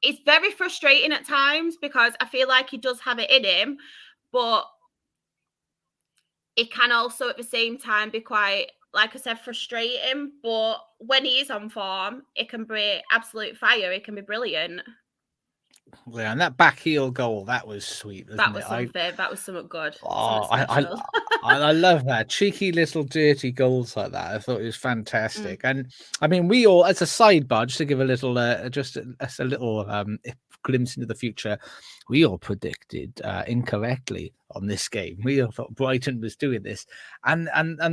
it's very frustrating at times because I feel like he does have it in him, but it can also at the same time be quite, like I said, frustrating. But when he is on form, it can be absolute fire. It can be brilliant. Yeah, and that back heel goal, that was sweet, wasn't That was it? something. That was something good. Oh, Something special. I love that. Cheeky little dirty goals like that. I thought it was fantastic. And I mean, we all, as a sidebar, just to give a little, just a little glimpse into the future, we all predicted incorrectly on this game. We all thought Brighton was doing this, and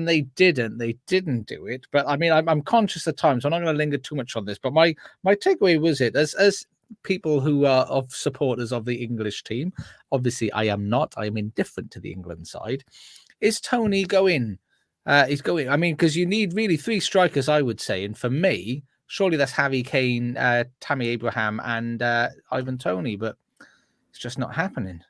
they didn't. They didn't do it. But I mean, I'm conscious at times. So I'm not going to linger too much on this. But my takeaway was it as people who are of supporters of the English team. Obviously, I am not. I am indifferent to the England side. Is Toney going? He's going. I mean, because you need really 3 strikers, I would say. And for me, surely that's Harry Kane, Tammy Abraham, and Ivan Toney. But it's just not happening.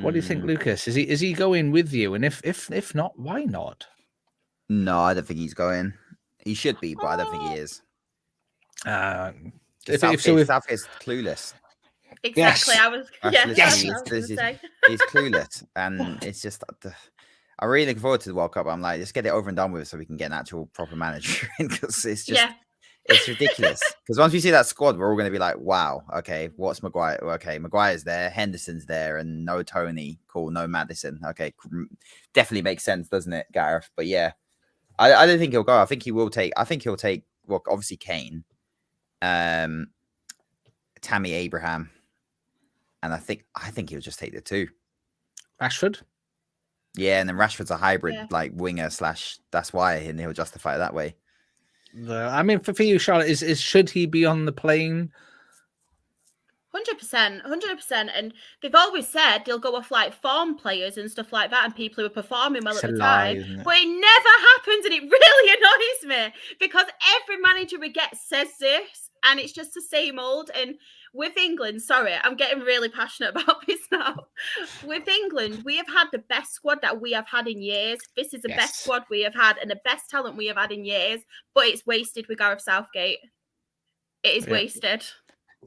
What do you think, Lucas? Is he going with you? And if not, why not? No, I don't think he's going. He should be, but I don't think he is. Southgate's clueless. Exactly. Yes. I was gonna say. He's clueless, and it's just. I'm really looking forward to the World Cup. I'm like, let's get it over and done with, so we can get an actual proper manager in, because it's just, it's ridiculous. Because once we see that squad, we're all going to be like, wow, okay, what's Maguire? Okay, Maguire's there, Henderson's there, and no Toney, cool, no Maddison. Okay, definitely makes sense, doesn't it, Gareth? But yeah, I don't think he'll go. I think he will take. I think he'll take. Well, obviously Kane. Tammy Abraham, and I think he'll just take the 2. Rashford, yeah, and then Rashford's a hybrid like winger / that's why, and he'll justify it that way. I mean, for you, Charlotte, is should he be on the plane? 100%, and they've always said they'll go off like form players and stuff like that, and people who are performing well at the time. But it never happens, and it really annoys me because every manager we get says this, and it's just the same old. And with England, sorry, I'm getting really passionate about this now. With England, we have had the best squad that we have had in years. This is the best squad we have had and the best talent we have had in years, but it's wasted with Gareth Southgate. It is wasted.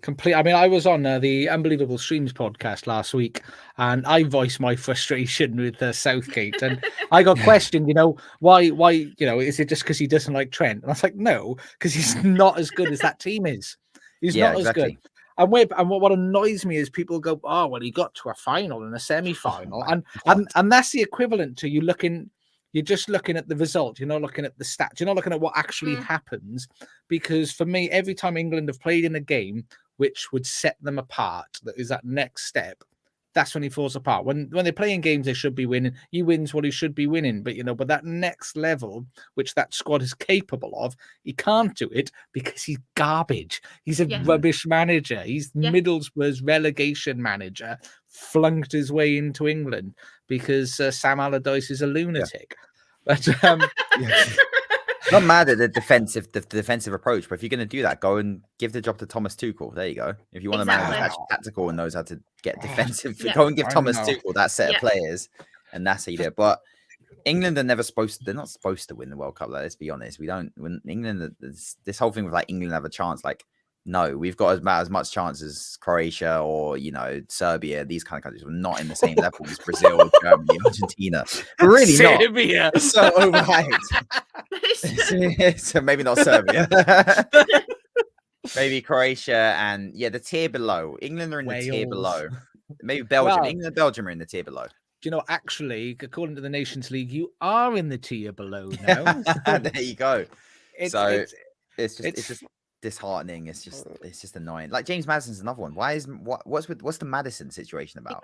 Complete. I mean, I was on the Unbelievable Streams podcast last week, and I voiced my frustration with Southgate, and I got questioned. Why? Is it just because he doesn't like Trent? And I was like, no, because he's not as good as that team is. He's not as good. And what annoys me is people go, oh, well, he got to a final and a semi-final, and that's the equivalent to you looking. You're just looking at the result. You're not looking at the stats. You're not looking at what actually happens. Because for me, every time England have played in a game which would set them apart, that is that next step, that's when he falls apart. When they're playing games, they should be winning. He wins what he should be winning. But that next level, which that squad is capable of, he can't do it because he's garbage. He's a rubbish manager. He's Middlesbrough's relegation manager, flunked his way into England because Sam Allardyce is a lunatic. But not mad at the defensive approach, but if you're going to do that, go and give the job to Thomas Tuchel. There you go. If you want a man who's actually tactical and knows how to get defensive, go and give Thomas Tuchel that set of players, and that's how you do it. But England are never supposed. They're not supposed to win the World Cup. Let's be honest. We don't. When England, this whole thing with like England have a chance. Like, no, we've got as much chance as Croatia or Serbia. These kind of countries. We're not in the same level as Brazil, Germany, Argentina. We're really Serbia. Not. So overhyped. So maybe not Serbia. Maybe Croatia and the tier below. England are in the tier below. Maybe Belgium. Well, England and Belgium are in the tier below. Actually, according to the Nations League, you are in the tier below now. There you go. It's just disheartening. It's just annoying. Like James Maddison's another one. What's the Maddison situation about?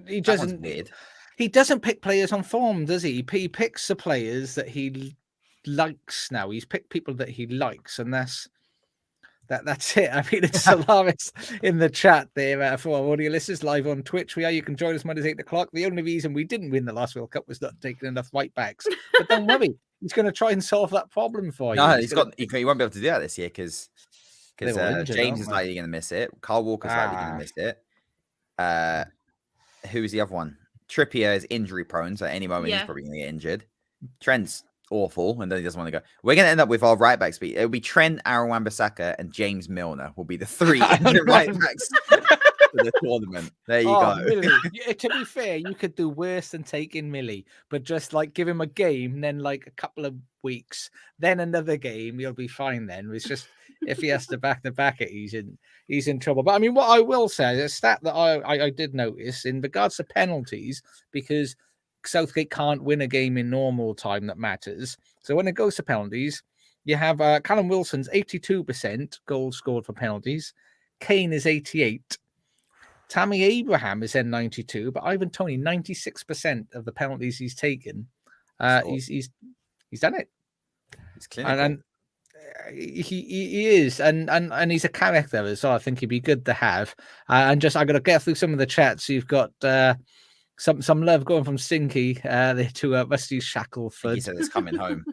He doesn't. Weird. He doesn't pick players on form, does he? He picks the players that he likes now. He's picked people that he likes, and that's That's it. I mean, it's Solaris in the chat there for our audio listeners live on Twitch. You can join us Mondays 8 o'clock. The only reason we didn't win the last World Cup was not taking enough right backs. But don't worry, he's going to try and solve that problem for you. No, he won't be able to do that this year because James is likely going to miss it. Carl Walker's likely going to miss it. Who's the other one? Trippier is injury prone, so at any moment he's probably going to get injured. Trent's awful, and then he doesn't want to go. We're going to end up with our right backs. It'll be Trent, Aaron Wan-Bissaka, and James Milner will be the 3 right backs for the tournament. There you go. Millie. To be fair, you could do worse than taking Millie, but just like give him a game, then like a couple of weeks, then another game, you'll be fine. Then it's just if he has to back it, he's in trouble. But I mean, what I will say is a stat that I did notice in regards to penalties, because Southgate can't win a game in normal time that matters. So when it goes to penalties, you have Callum Wilson's 82% goals scored for penalties. Kane is 88. Tammy Abraham is then 92, but Ivan Toney 96% of the penalties he's taken. He's done it. He's clinical. And he is, and he's a character as well. I think he'd be good to have. And just I got to get through some of the chats. You've got some love going from Stinky there to Rusty Shackleford. He said it's coming home.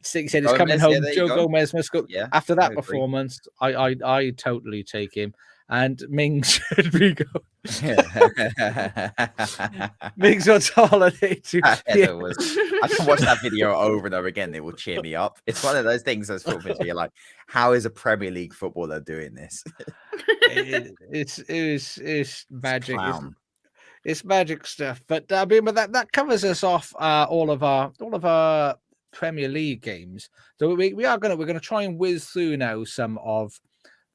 Stinky said he's coming home. Joe Gomez must go. Yeah, after that performance, I totally take him. And Mings should be going. Mings wants holiday to. I can watch that video over and over again. It will cheer me up. It's one of those things that's football. You're like, how is a Premier League footballer doing this? It's magic. It's magic stuff. But I mean, but that covers us off all of our Premier League games. So we're going to try and whiz through now some of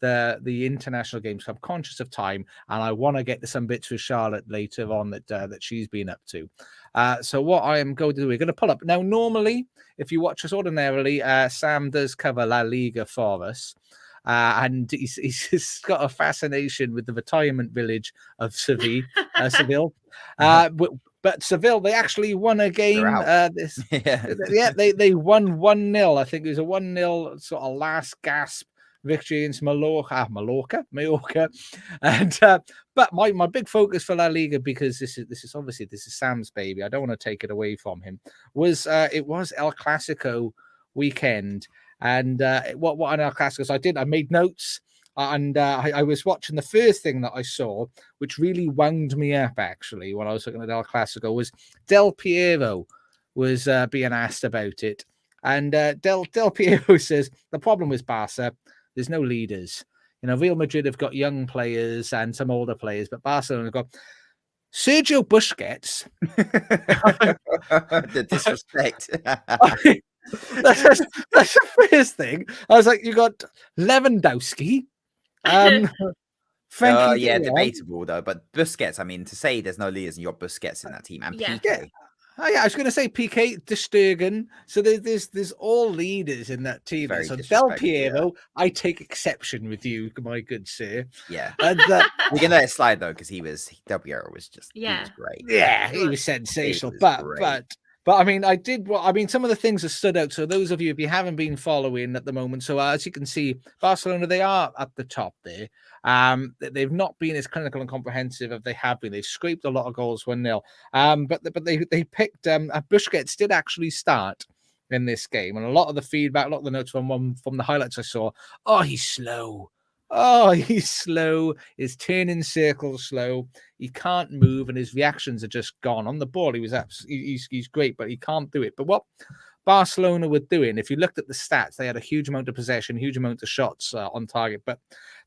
the international games. I'm conscious of time, and I want to get to some bits with Charlotte later on that she's been up to. So what I am going to do, we're going to pull up now. Normally, if you watch us ordinarily, Sam does cover La Liga for us. And he's got a fascination with the retirement village of Seville. But Seville, they actually won a game. They won 1-0. I think it was a 1-0 sort of last gasp victory against Mallorca. And but my big focus for La Liga, because this is Sam's baby, I don't want to take it away from him, was it was El Clasico weekend. And what on El Clasico I made notes, and I was watching. The first thing that I saw, which really wound me up actually when I was looking at El Clasico, was Del Piero was being asked about it. And Del Piero says the problem with Barca, there's no leaders. You know, Real Madrid have got young players and some older players, but Barcelona have got Sergio Busquets. The disrespect. That's the first thing. I was like, you got Lewandowski. Debatable though. But Busquets, I mean, to say there's no leaders and you're Busquets in that team, and Piqué. Oh, yeah, I was going to say Piqué, De Stegen. So there's all leaders in that team. So Del Piero, I take exception with you, my good sir. Yeah, and we're gonna let it slide though, because Del Piero was just he was great. Yeah, he was sensational. But I mean, some of the things that stood out. So those of you, if you haven't been following at the moment, so as you can see, Barcelona, they are at the top there. They've not been as clinical and comprehensive as they have been. They've scraped a lot of goals 1-0. But they picked Busquets did actually start in this game, and a lot of the feedback, a lot of the notes from the highlights I saw. Oh, he's slow. His turning circles slow. He can't move, and his reactions are just gone. On the ball, he's great, but he can't do it. But what Barcelona were doing, if you looked at the stats, they had a huge amount of possession, huge amount of shots on target, but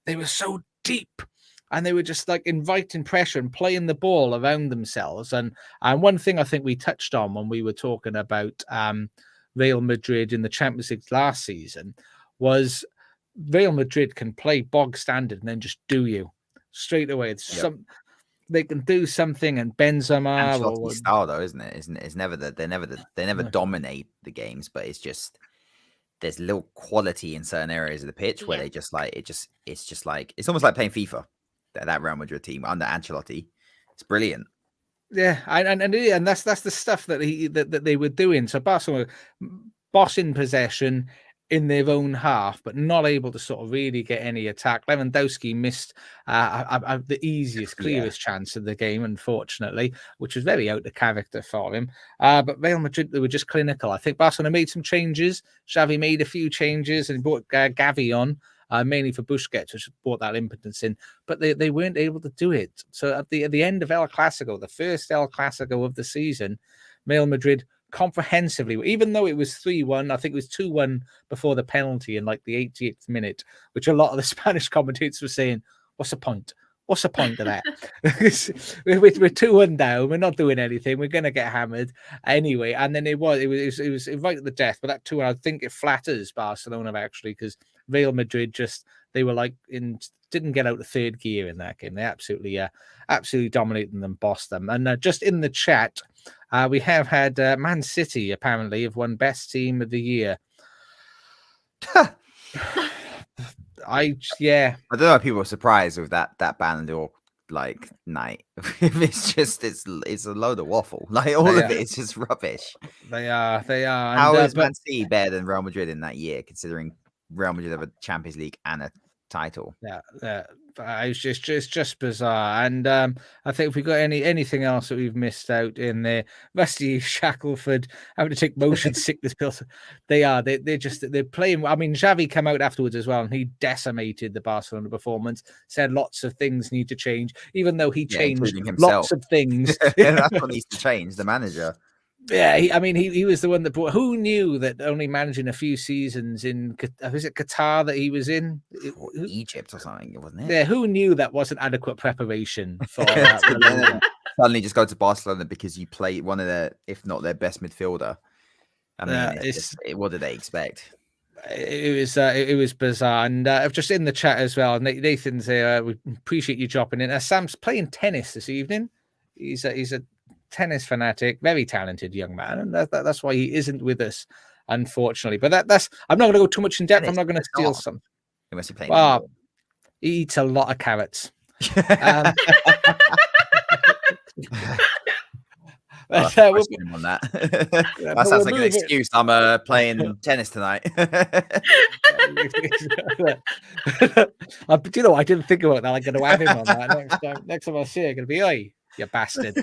they were so deep, and they were just like inviting pressure and playing the ball around themselves. And one thing I think we touched on when we were talking about Real Madrid in the Champions League last season was Real Madrid can play bog standard and then just do you straight away. They can do something, and Benzema style though, isn't it? It's never that they never dominate the games, but it's just there's little quality in certain areas of the pitch where they just like it's almost like playing FIFA. That Real Madrid team under Ancelotti, it's brilliant. Yeah, and that's the stuff that they were doing. So Barcelona boss in possession. in their own half, but not able to sort of really get any attack. Lewandowski missed the easiest, clearest chance of the game, unfortunately, which was very out of character for him. But Real Madrid, they were just clinical. I think Barcelona made some changes. Xavi made a few changes and brought Gavi on, mainly for Busquets, which brought that impotence in. But they weren't able to do it. So at the end of El Clasico, the first El Clasico of the season, Real Madrid comprehensively, even though it was 3-1, I think it was 2-1 before the penalty in like the 88th minute, which a lot of the Spanish commentators were saying, what's the point? What's the point of that? we're 2-1 down. We're not doing anything. We're going to get hammered anyway. And then it was right at the death. But that 2-1, I think it flatters Barcelona actually, because Real Madrid they were like didn't get out of third gear in that game. They absolutely dominated them and bossed them. And just in the chat, we have had Man City apparently have won best team of the year. I don't know if people are surprised with that Ballon d'Or like night. it's a load of waffle. Like all of it is just rubbish. They are. How is Man City better than Real Madrid in that year, considering Real Madrid have a Champions League and a title? It's just bizarre. And I think if we got anything else that we've missed out in there, Rusty Shackelford having to take motion sickness pills. They're playing. I mean, Xavi came out afterwards as well, and he decimated the Barcelona performance. Said lots of things need to change, even though he changed lots of things. That's what needs to change. The manager. Yeah, he was the one that brought. Who knew that only managing a few seasons in was it Qatar that he was in? Egypt or something, wasn't it? Yeah, who knew that wasn't adequate preparation for suddenly just go to Barcelona because you play one of their, if not their best midfielder. I mean, what did they expect? It was bizarre, and just in the chat as well. Nathan's there. We appreciate you dropping in. Sam's playing tennis this evening. He's a tennis fanatic, very talented young man, and that's why he isn't with us, unfortunately. But that's I'm not going to go too much in depth. I'm not going to steal some. He must be playing. He eats a lot of carrots. On that. That sounds like an excuse. I'm playing tennis tonight. I didn't think about that. I'm going to have him on that next time I see it. I'm going to be, oi, you bastard.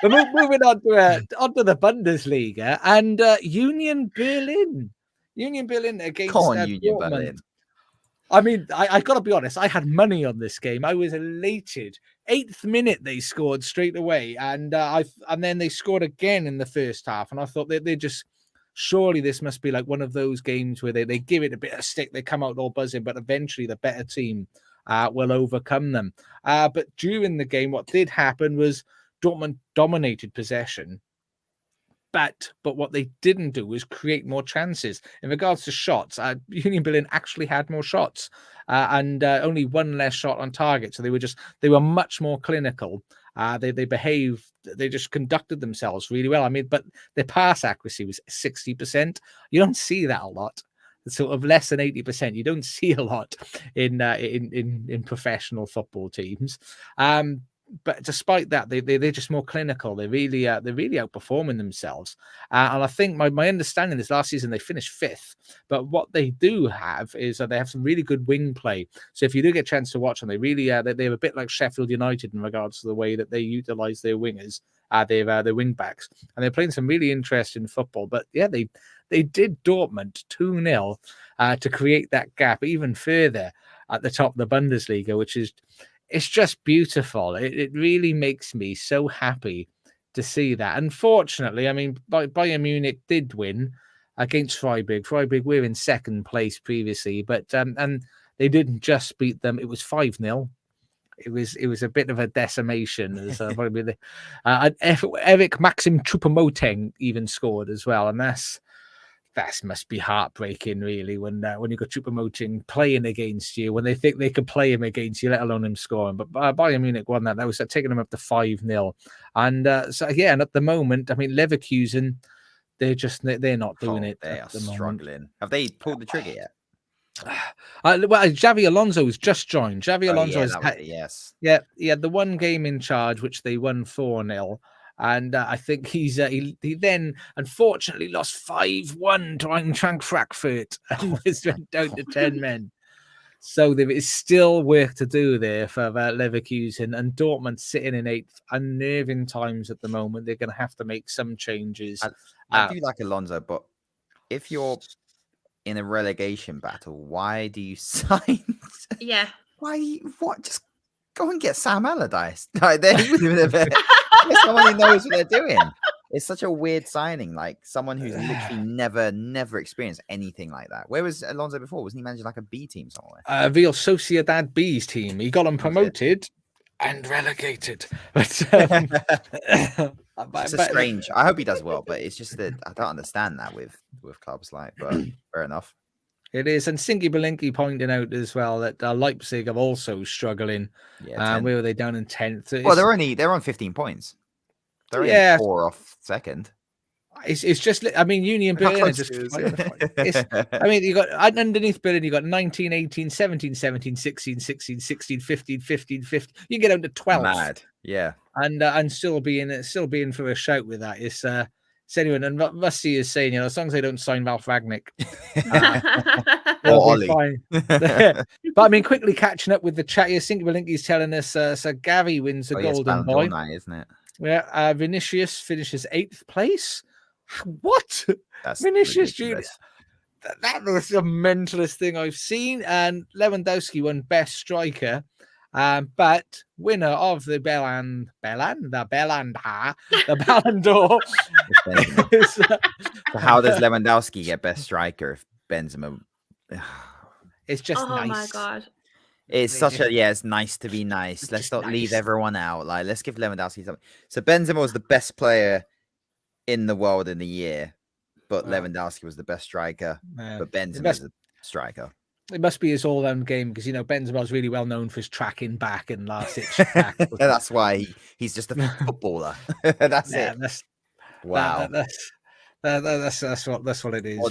Moving on to the Bundesliga and Union Berlin. Union Berlin against Union Berlin. I mean, I got to be honest. I had money on this game. I was elated. 8th minute they scored straight away, and then they scored again in the first half. And I thought they just surely this must be like one of those games where they give it a bit of stick. They come out all buzzing, but eventually the better team will overcome them. But during the game, what did happen was Dortmund dominated possession. But what they didn't do was create more chances. In regards to shots, Union Berlin actually had more shots and only one less shot on target. So they were much more clinical. They behaved, they just conducted themselves really well. I mean, but their pass accuracy was 60%. You don't see that a lot. Sort of less than 80%. You don't see a lot in professional football teams. But despite that, they're just more clinical. They're really outperforming themselves. And I think my understanding is last season they finished 5th. But what they do have is they have some really good wing play. So if you do get a chance to watch them, they really they're a bit like Sheffield United in regards to the way that they utilize their wingers, their wing backs, and they're playing some really interesting football. But yeah, they did Dortmund 2-0 to create that gap even further at the top of the Bundesliga, which is. It's just beautiful. It really makes me so happy to see that. Unfortunately, I mean, Bayern Munich did win against Freiburg. Freiburg were in 2nd place previously, but and they didn't just beat them. It was 5-0. It was a bit of a decimation. As Eric Maxim Choupo-Moting even scored as well, and that must be heartbreaking, really, when you got Choupo-Moting playing against you, when they think they could play him against you, let alone him scoring. But Bayern Munich won that. That was taking them up to 5-0. And and at the moment, I mean, Leverkusen, they're not doing it. They are struggling. Have they pulled the trigger yet? Xavi Alonso's just joined. Xavi Alonso yes. Yeah, he had the one game in charge, which they won 4-0. And I think he then unfortunately lost 5-1 to Eintracht Frankfurt and was went down to 10 men. So there is still work to do there for Leverkusen, and Dortmund sitting in 8th. Unnerving times at the moment. They're going to have to make some changes. I do like Alonso, but if you're in a relegation battle, why do you sign? Yeah. What? Just go and get Sam Allardyce. Like, someone who knows what they're doing. It's such a weird signing, like someone who's literally never experienced anything like that. Where was Alonso before? Wasn't he managing like a B team somewhere? Real Sociedad B's team. He got them promoted and relegated. But, it's strange. I hope he does well, but it's just that I don't understand that with clubs like. But fair enough. It is, and Sinky Belinky pointing out as well that Leipzig are also struggling. Yeah, where were they down in 10th? Well, they're on 15 points. They're only 4 off second. It's just, I mean, Union Berlin is just. I mean, you got underneath Berlin, you got 19, 18, 17, 17, 16, 16, 16, 15, 15, 15. You get down to 12. Mad, yeah, and still being for a shout with that. It's anyone, and Rusty is saying, as long as they don't sign Ralph Ragnick, or Ollie. Fine. But I mean, quickly catching up with the chat here, Sinky Belinky's telling us so Gary wins the Golden Boy, night, isn't it? Yeah, Vinicius finishes 8th place. What? That's Vinicius Junior. That was the mentalist thing I've seen. And Lewandowski won best striker. But winner of the Ballon d'Or. So how does Lewandowski get best striker if Benzema? It's just nice. Oh my god. It's such it's nice to be nice. Let's not leave everyone out. Like, let's give Lewandowski something. So Benzema was the best player in the world in the year, but Lewandowski was the best striker. But Benzema is the striker. It must be his all-round game because Benzema's really well known for his tracking back and last-ditch back. That's why he's just a footballer. That's it. Wow. That's what it is.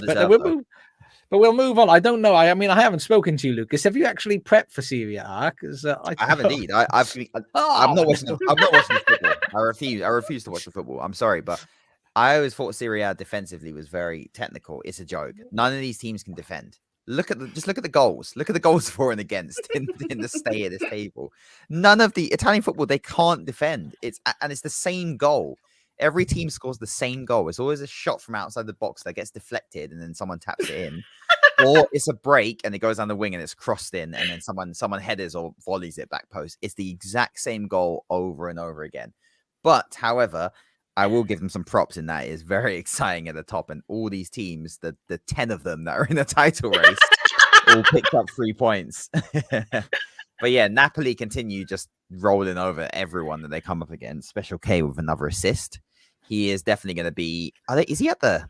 But we'll move on. I don't know. I mean, I haven't spoken to you, Lucas. Have you actually prepped for Serie A? Because I have indeed. I'm not watching. I'm not watching the football. I refuse to watch the football. I'm sorry, but I always thought Serie A defensively was very technical. It's a joke. None of these teams can defend. Look at the goals. Look at the goals for and against in the stay of this table. None of the Italian football, they can't defend. It's the same goal. Every team scores the same goal. It's always a shot from outside the box that gets deflected and then someone taps it in. Or it's a break and it goes down the wing and it's crossed in and then someone headers or volleys it back post. It's the exact same goal over and over again. But, however, I will give them some props in that. It is very exciting at the top. And all these teams, the 10 of them that are in the title race, all picked up 3 points. But yeah, Napoli continue just rolling over everyone that they come up against. Special K with another assist. He is definitely going to be... Is he at the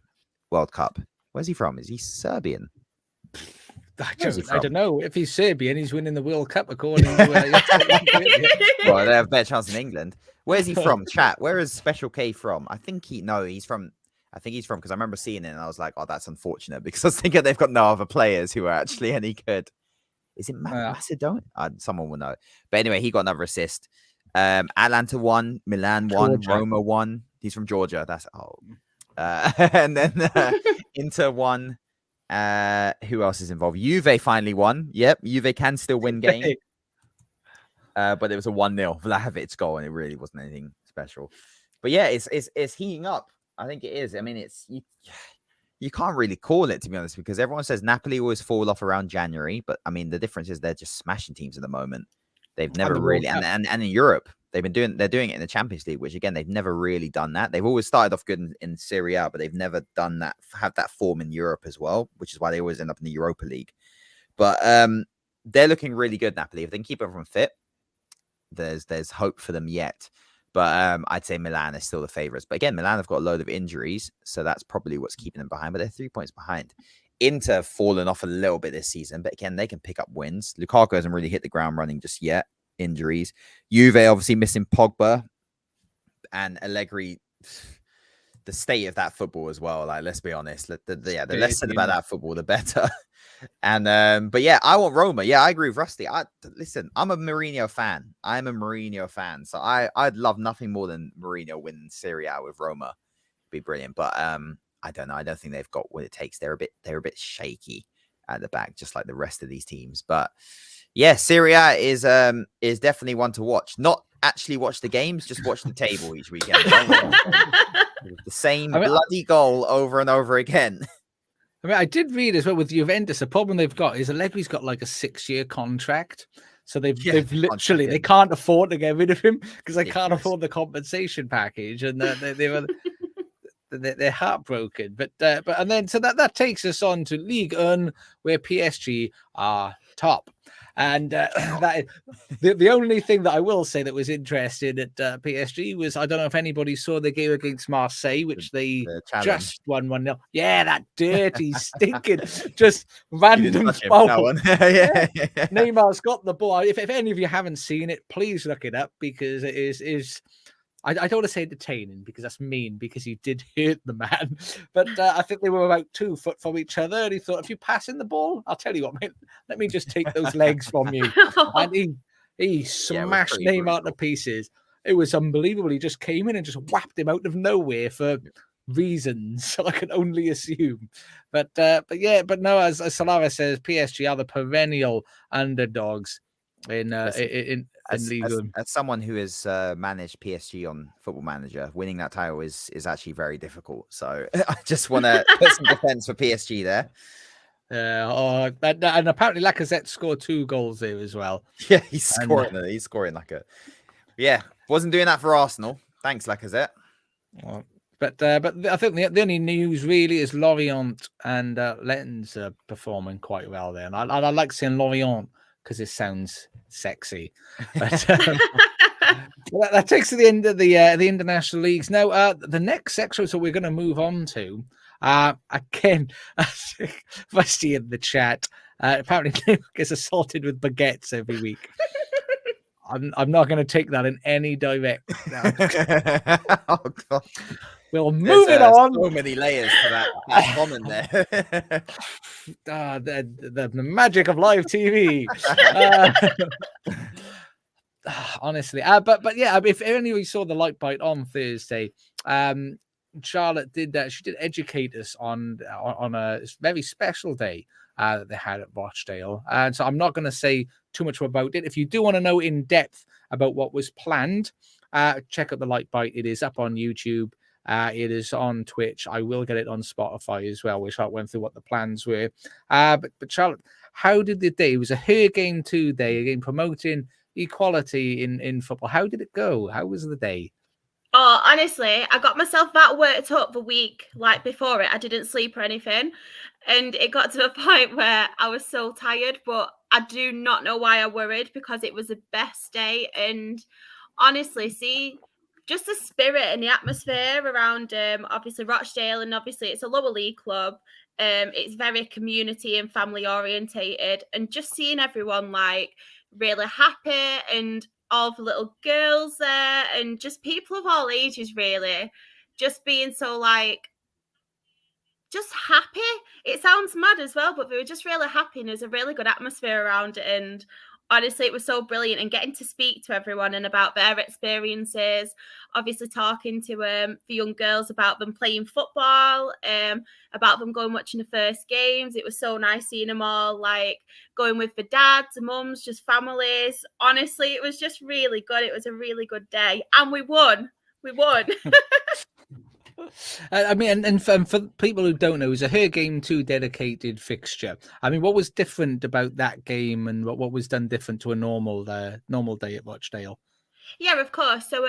World Cup? Where's he from? Is he Serbian? I don't know. If he's Serbian, he's winning the World Cup according to... Well, they have a better chance in England. Where's he from? Chat. Where is Special K from? He's from, because I remember seeing it and I was like, oh, that's unfortunate because I was thinking they've got no other players who are actually any good. Is it Macedonia? Someone will know. But anyway, he got another assist. Atlanta won, Milan won, Roma won. He's from Georgia. And then Inter won. Who else is involved? Juve finally won. Yep, Juve can still win games. But it was a 1-0 Vlahovic goal, and it really wasn't anything special. But yeah, it's heating up. I think it is. I mean, you can't really call it, to be honest, because everyone says Napoli always fall off around January. But I mean, the difference is they're just smashing teams at the moment. They've never really, and in Europe, they're doing it in the Champions League, which again, they've never really done that. They've always started off good in Serie A, but they've never done that, have that form in Europe as well, which is why they always end up in the Europa League. But they're looking really good, Napoli. If they can keep everyone fit, there's hope for them yet. But I'd say Milan is still the favourites. But again, Milan have got a load of injuries, so that's probably what's keeping them behind. But they're 3 points behind. Inter have fallen off a little bit this season, but again, they can pick up wins. Lukaku hasn't really hit the ground running just yet. Injuries. Juve obviously missing Pogba and Allegri. The state of that football as well. Like, let's be honest. The less said about that football, the better. And but yeah, I want Roma. Yeah, I agree with Rusty. Listen, I'm a Mourinho fan. I'm a Mourinho fan, so I'd love nothing more than Mourinho win Serie A with Roma. It'd be brilliant. But I don't know. I don't think they've got what it takes. They're a bit shaky at the back, just like the rest of these teams. But yeah, Serie A is definitely one to watch. Not actually watch the games, just watch the table each weekend. The same bloody goal over and over again. I mean, I did read as well with Juventus. The problem they've got is Allegri's got like a 6-year contract, so they've literally they can't afford to get rid of him because they can't afford the compensation package, and they're heartbroken. But and then so that takes us on to Ligue 1, where PSG are top. And that the only thing that I will say that was interesting at PSG was, I don't know if anybody saw the game against Marseille, which they just won 1-0. Yeah, that dirty, stinking, just random foul. Neymar's got the ball. If any of you haven't seen it, please look it up, because it is. I don't want to say entertaining, because that's mean, because he did hurt the man. But I think they were about 2 foot from each other. And he thought, if you pass in the ball, I'll tell you what, mate, let me just take those legs from you. And he smashed Neymar to pieces. It was unbelievable. He just came in and just whapped him out of nowhere for reasons, so I can only assume. But no, as Solara says, PSG are the perennial underdogs in as someone who has managed PSG on Football Manager, winning that title is actually very difficult. So I just want to put some defense for PSG there. And apparently Lacazette scored 2 goals there as well. Yeah, he's scoring. He's scoring like a. Yeah, wasn't doing that for Arsenal. Thanks, Lacazette. But I think the only news really is Lorient and Lens are performing quite well there, and I like saying Lorient because it sounds sexy. But that takes to the end of the international leagues. Now, the next section, so we're going to move on to, again, Rusty in the chat, apparently gets assaulted with baguettes every week. I'm not going to take that in any direction. Oh, God. We'll move it on. So many layers to that comment there. The magic of live TV. Honestly, but yeah, if any of you saw the Light Bite on Thursday, Charlotte did that. She did educate us on a very special day that they had at Rochdale, and so I'm not going to say too much about it. If you do want to know in depth about what was planned, check out the Light Bite. It is up on YouTube. It is on Twitch. I will get it on Spotify as well, which I went through what the plans were. But Charlotte, how did the day? It was a her game 2 day, again promoting equality in football. How did it go? How was the day? Oh, honestly, I got myself that worked up the week like before it. I didn't sleep or anything. And it got to a point where I was so tired, but I do not know why I worried, because it was the best day. And honestly, see, just the spirit and the atmosphere around obviously Rochdale, and obviously it's a lower league club. It's very community and family orientated, and just seeing everyone like really happy, and all the little girls there, and just people of all ages really just being so like just happy. It sounds mad as well, but they were just really happy, and there's a really good atmosphere around it. And honestly, it was so brilliant, and getting to speak to everyone and about their experiences, obviously talking to the young girls about them playing football, about them going watching the first games. It was so nice seeing them all like going with the dads and mums, just families. Honestly, it was just really good. It was a really good day, and we won. I mean, and for people who don't know, it was a her game 2 dedicated fixture. I mean, what was different about that game, and what was done different to a normal day at Rochdale? Yeah, of course. So,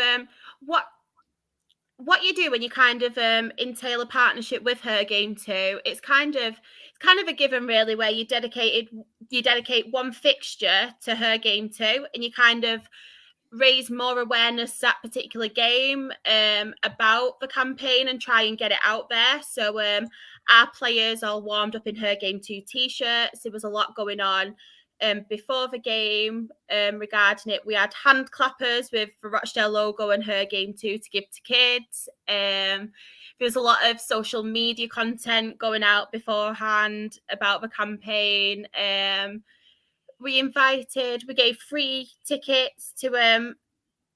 what you do when you kind of entail a partnership with her game 2, it's kind of a given really, where you dedicate one fixture to her game 2, and you kind of raise more awareness that particular game about the campaign and try and get it out there. So our players all warmed up in her game 2 t-shirts. There was a lot going on before the game regarding it. We had hand clappers with the Rochdale logo and her game too to give to kids. There's a lot of social media content going out beforehand about the campaign. We gave free tickets to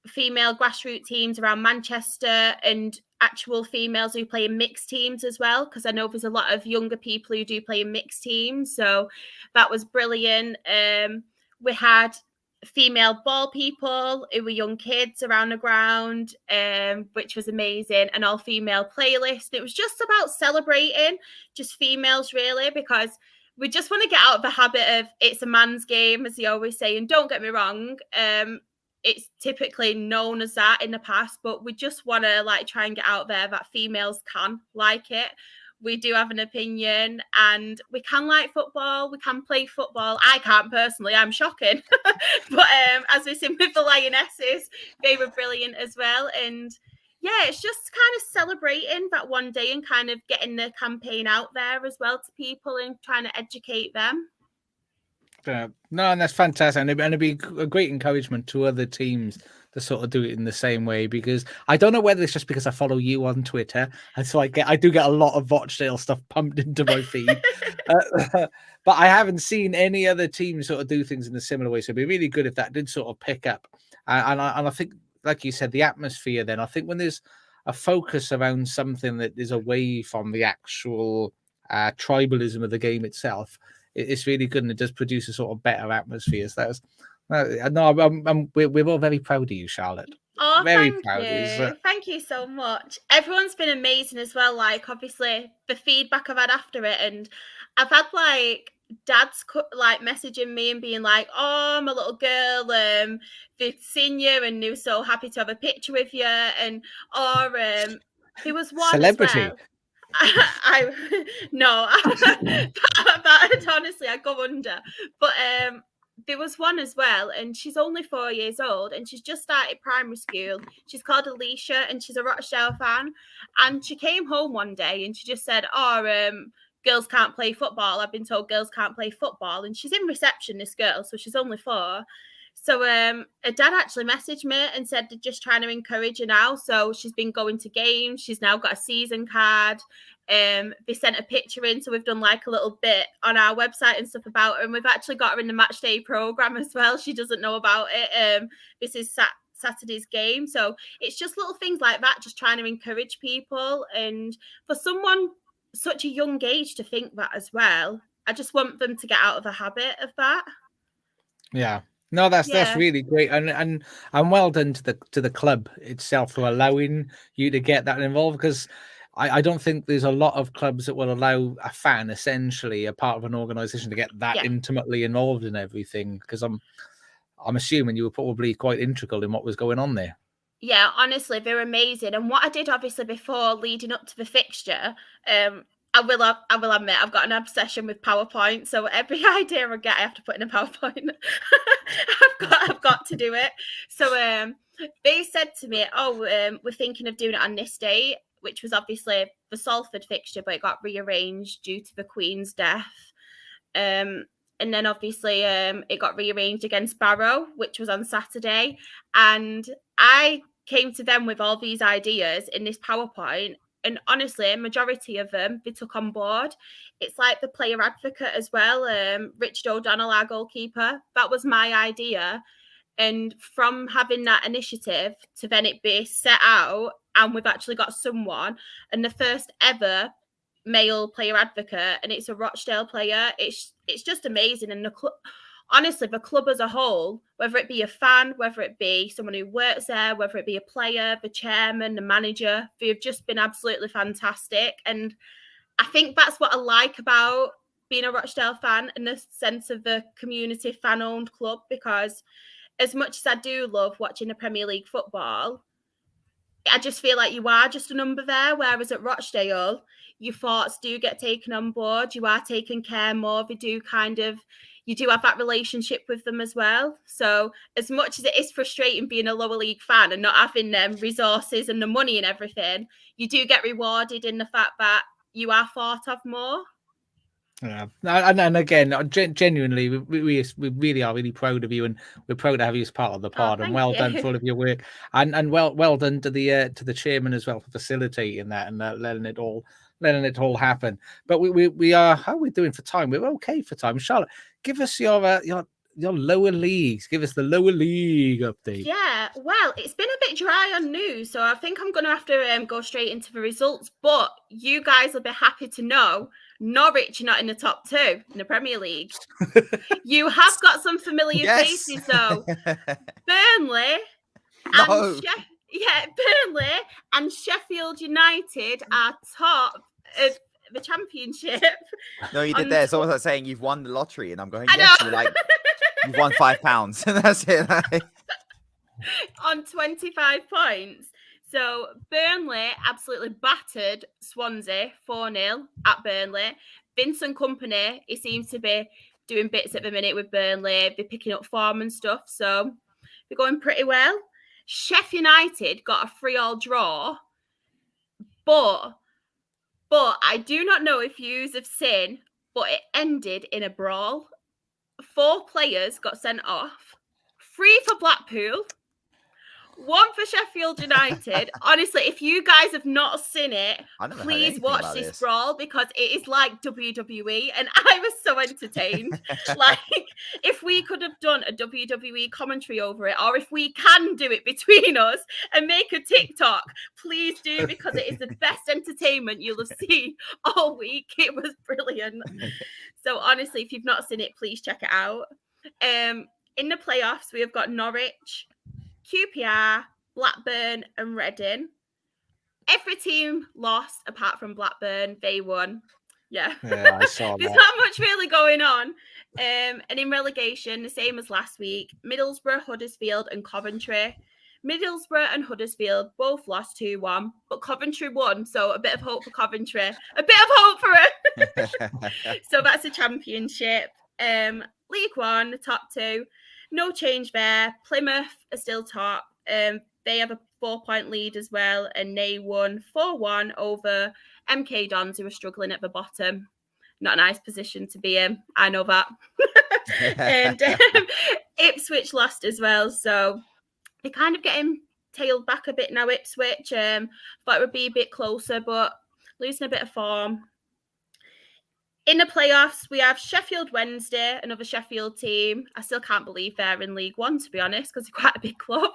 female grassroots teams around Manchester and actual females who play in mixed teams as well, because I know there's a lot of younger people who do play in mixed teams, so that was brilliant. We had female ball people who were young kids around the ground, which was amazing, and all female playlist. It was just about celebrating just females really, because we just want to get out of the habit of it's a man's game, as they always say. And don't get me wrong, it's typically known as that in the past, but we just want to try and get out there that females can like it. We do have an opinion, and we can like football. We can play football. I can't personally. I'm shocking. But as we've seen with the Lionesses, they were brilliant as well. And yeah, it's just kind of celebrating that one day and kind of getting the campaign out there as well to people and trying to educate them. No, and that's fantastic, and it'd be a great encouragement to other teams to sort of do it in the same way, because I don't know whether it's just because I follow you on Twitter, and so I do get a lot of Rochdale stuff pumped into my feed, but I haven't seen any other teams sort of do things in a similar way. So it'd be really good if that did sort of pick up, and I think, like you said, the atmosphere. Then I think when there's a focus around something that is away from the actual tribalism of the game itself, it's really good, and it does produce a sort of better atmosphere. So we're all very proud of you, Charlotte. Oh, very thank proud. you. Thank you so much. Everyone's been amazing as well. Obviously, the feedback I've had after it, and I've had dads messaging me and being like, "Oh, my little girl, they've seen you and they were so happy to have a picture with you." And there was one celebrity. As well. I no, that honestly I go under. But there was one as well, and she's only 4 years old, and she's just started primary school. She's called Alicia, and she's a Rochdale fan. And she came home one day, and she just said, girls can't play football. I've been told girls can't play football. And she's in reception, this girl, so she's only 4. So her dad actually messaged me and said they're just trying to encourage her now. So she's been going to games. She's now got a season card. They sent a picture in, so we've done a little bit on our website and stuff about her. And we've actually got her in the match day program as well. She doesn't know about it. This is Saturday's game. So it's just little things like that, just trying to encourage people. And for someone such a young age to think that as well, I just want them to get out of the habit of that. Yeah. No, that's really great, and well done to the club itself for allowing you to get that involved, because I don't think there's a lot of clubs that will allow a fan, essentially a part of an organisation, to get that intimately involved in everything. Because I'm assuming you were probably quite integral in what was going on there. Yeah, honestly, they're amazing. And what I did obviously before leading up to the fixture, I will admit I've got an obsession with PowerPoint. So every idea I get, I have to put in a PowerPoint. I've got to do it. So they said to me, we're thinking of doing it on this date, which was obviously the Salford fixture, but it got rearranged due to the Queen's death. And then obviously it got rearranged against Barrow, which was on Saturday. And I came to them with all these ideas in this PowerPoint. And honestly, a majority of them they took on board. It's like the player advocate as well. Richard O'Donnell, our goalkeeper, that was my idea. And from having that initiative to then it be set out, and we've actually got someone, and the first ever male player advocate, and it's a Rochdale player. It's just amazing. And honestly, the club as a whole, whether it be a fan, whether it be someone who works there, whether it be a player, the chairman, the manager, they've just been absolutely fantastic. And I think that's what I like about being a Rochdale fan, in the sense of the community fan-owned club, because as much as I do love watching the Premier League football, I just feel like you are just a number there, whereas at Rochdale, your thoughts do get taken on board. You are taken care more. You do have that relationship with them as well. So as much as it is frustrating being a lower league fan and not having them resources and the money and everything, you do get rewarded in the fact that you are thought of more. Yeah, and again, genuinely, we really are really proud of you, and we're proud to have you as part of the pod. And well done for all of your work, and well done to the chairman as well for facilitating that and letting it all happen. But we are, how are we doing for time? We're okay for time. Charlotte, give us your lower leagues. Give us the lower league update. Yeah, well, it's been a bit dry on news, so I think I'm going to have to go straight into the results. But you guys will be happy to know Norwich are not in the top 2 in the Premier League. You have got some familiar faces, though. Burnley and Burnley and Sheffield United are top of the Championship. No, you did there. It's almost like saying you've won the lottery, and I'm going, yes, you're like, you've won £5, and that's it. On 25 points. So Burnley absolutely battered Swansea 4-0 at Burnley. Vincent Kompany, he seems to be doing bits at the minute with Burnley. They're picking up form and stuff, so they're going pretty well. Sheffield United got a 3-3 draw, but I do not know if you have seen, but it ended in a brawl. 4 players got sent off. 3 for Blackpool. 1 for Sheffield United. Honestly, if you guys have not seen it, please watch this brawl because it is like WWE, and I was so entertained. Like, if we could have done a WWE commentary over it, or if we can do it between us and make a TikTok, please do, because it is the best entertainment you'll have seen all week. It was brilliant. So honestly, if you've not seen it, please check it out. In the playoffs, we have got Norwich, QPR, Blackburn and Reading. Every team lost apart from Blackburn. They won. Yeah, I saw There's that. not much really going on. And in relegation, the same as last week, Middlesbrough, Huddersfield and Coventry. Middlesbrough and Huddersfield both lost 2-1, but Coventry won, so a bit of hope for Coventry. A bit of hope for it. So that's the Championship. League One, the top 2. No change there. Plymouth are still top. They have a 4-point lead as well, and they won 4-1 over MK Dons, who were struggling at the bottom. Not a nice position to be in. I know that. And Ipswich lost as well, so they're kind of getting tailed back a bit now, Ipswich. Thought it would be a bit closer, but losing a bit of form. In the playoffs, we have Sheffield Wednesday, another Sheffield team. I still can't believe they're in League One, to be honest, because they're quite a big club.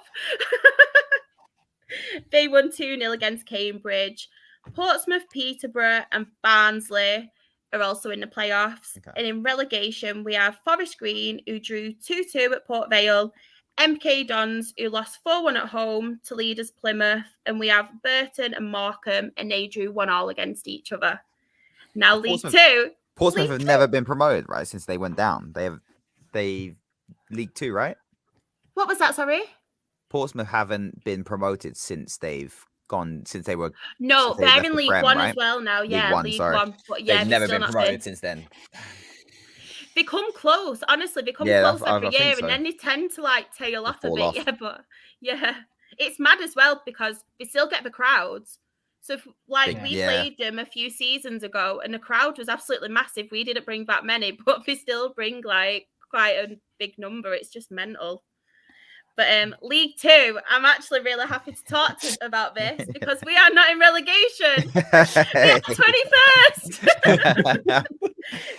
They won 2-0 against Cambridge. Portsmouth, Peterborough and Barnsley are also in the playoffs. Okay. And in relegation, we have Forest Green, who drew 2-2 at Port Vale. MK Dons, who lost 4-1 at home to leaders Plymouth. And we have Burton and Markham, and they drew 1-1 against each other. Now, League Two. Portsmouth have never been promoted, right? Since they went down, they League Two, right? What was that? Sorry. Portsmouth haven't been promoted since they were. No, they're in League One as well now. Yeah, League One. But yeah, they've never been promoted since then. They come close, honestly. They come close every year, and then they tend to like tail off a bit. Yeah, but yeah, it's mad as well because they still get the crowds. So, if, we played them a few seasons ago, and the crowd was absolutely massive. We didn't bring that many, but we still bring like quite a big number. It's just mental. But League Two, I'm actually really happy to talk about this because we are not in relegation. We are 21st.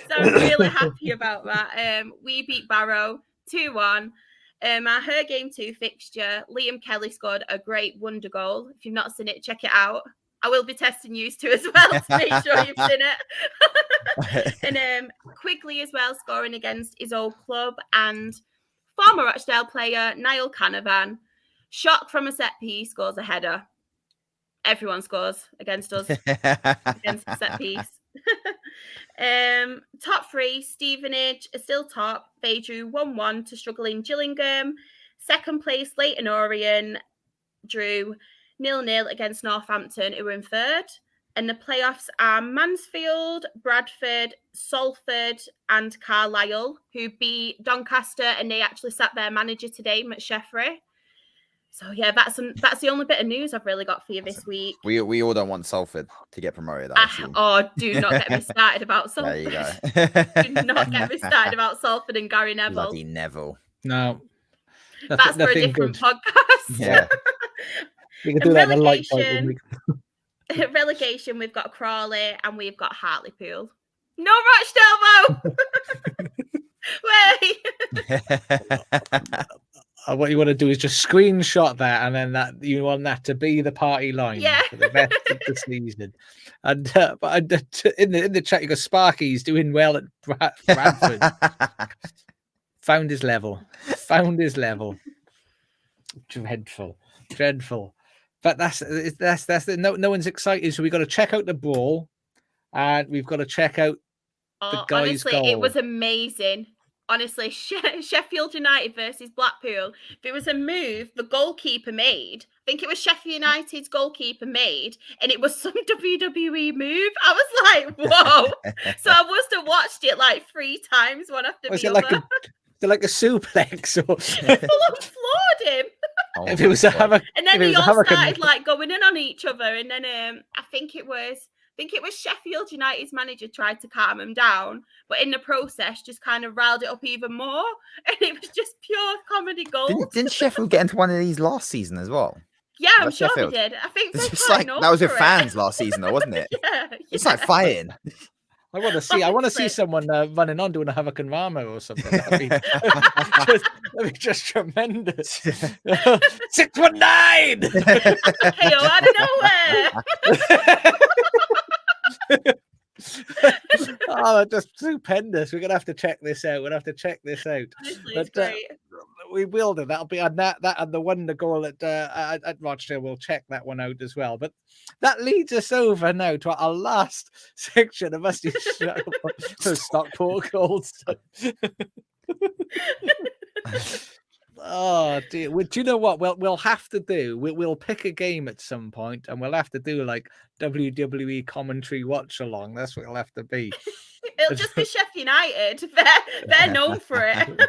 So I'm really happy about that. We beat Barrow 2-1. Our Her Game 2 fixture, Liam Kelly scored a great wonder goal. If you've not seen it, check it out. I will be testing you too as well to make sure you've seen it. And Quigley as well, scoring against his old club. And former Rochdale player, Niall Canavan, shot from a set piece, scores a header. Everyone scores against us, against the set piece. Top 3, Stevenage are still top. They drew 1-1 to struggling Gillingham. Second place, Leyton Orient drew 0-0 against Northampton, who were in third. And the playoffs are Mansfield, Bradford, Salford and Carlisle, who beat Doncaster, and they actually sat their manager today, Matt Sheffrey. So yeah, that's the only bit of news I've really got for you this week. We all don't want Salford to get promoted, I assume. Do not get me started about Salford. There you go. Do not get me started about Salford and Gary Neville. Bloody Neville. No. That's for a different podcast. Yeah. We can do that in a light fight. Relegation, we've got Crawley and we've got Hartlepool. No Rochdale, Wait. What you want to do is just screenshot that, and then that you want that to be the party line for the rest of the season. And in the chat, you got Sparky's doing well at Bradford. Found his level. Dreadful. But that's no one's excited. So we've got to check out the brawl, and we've got to check out the guy's honestly, goal. it was amazing. Honestly, Sheffield United versus Blackpool. If it was a move the goalkeeper made, I think it was Sheffield United's goalkeeper made, and it was some WWE move. I was like, whoa. So I must have watched it like 3 times, one after the other. Like a suplex? Or... Full on floored him. If it was a hammer, and then they all started like going in on each other, and then I think it was Sheffield United's manager tried to calm him down, but in the process just kind of riled it up even more, and it was just pure comedy gold. Didn't Sheffield get into one of these last season as well? Yeah, I'm sure they did. I think it's like that was with fans last season, though, wasn't it? Yeah. It's like fighting. I want to see someone running on doing a Havoc and Rama or something. That'd be just tremendous. 619. Hey, out of nowhere. Oh, just stupendous. We're gonna have to check this out. But, we will do. That'll be on that and the Wonder Goal at Rochdale. We'll check that one out as well. But that leads us over now to our last section of us Stockport goals. Oh dear. Do you know what we'll have to do? We'll pick a game at some point, and we'll have to do like WWE commentary watch along. That's what it'll have to be. It'll just be Sheffield United. They're known for it.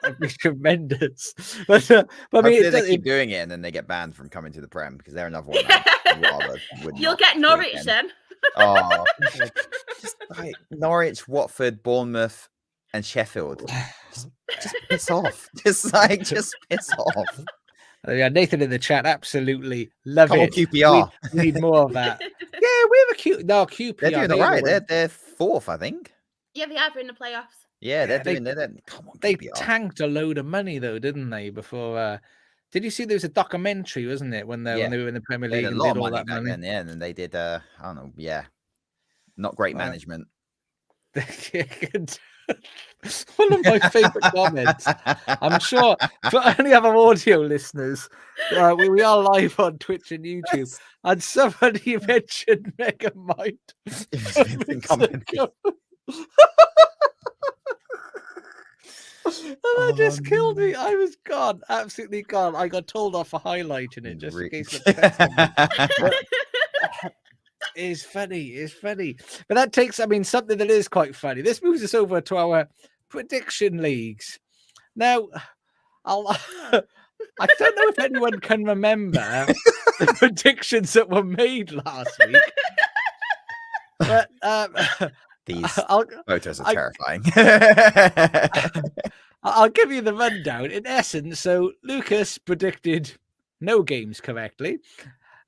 That'd be tremendous. But I mean, they keep doing it, and then they get banned from coming to the Prem because they're another one. You'll get Norwich then. Oh, just like Norwich, Watford, Bournemouth, and Sheffield. Just piss off. Just piss off. Yeah, Nathan in the chat, absolutely love it. QPR. We need more of that. Yeah, we have a QPR. They're doing all right. They're 4th, I think. Yeah, they are in the playoffs. Yeah, they're doing. Come on, they tanked a load of money though, didn't they? Before, did you see there was a documentary, wasn't it, when they were in the Premier League and did all that money? Then, yeah, and they did. I don't know. Yeah, not great management. One of my favorite comments. I'm sure for any other audio listeners, we are live on Twitch and YouTube, and somebody mentioned Megamind. Oh, that just killed me. I was gone, absolutely gone. I got told off for highlighting it just in case. It's funny. But that takes, something that is quite funny. This moves us over to our prediction leagues. Now, I don't know if anyone can remember the predictions that were made last week. But these photos are terrifying. I'll give you the rundown. In essence, so Lucas predicted no games correctly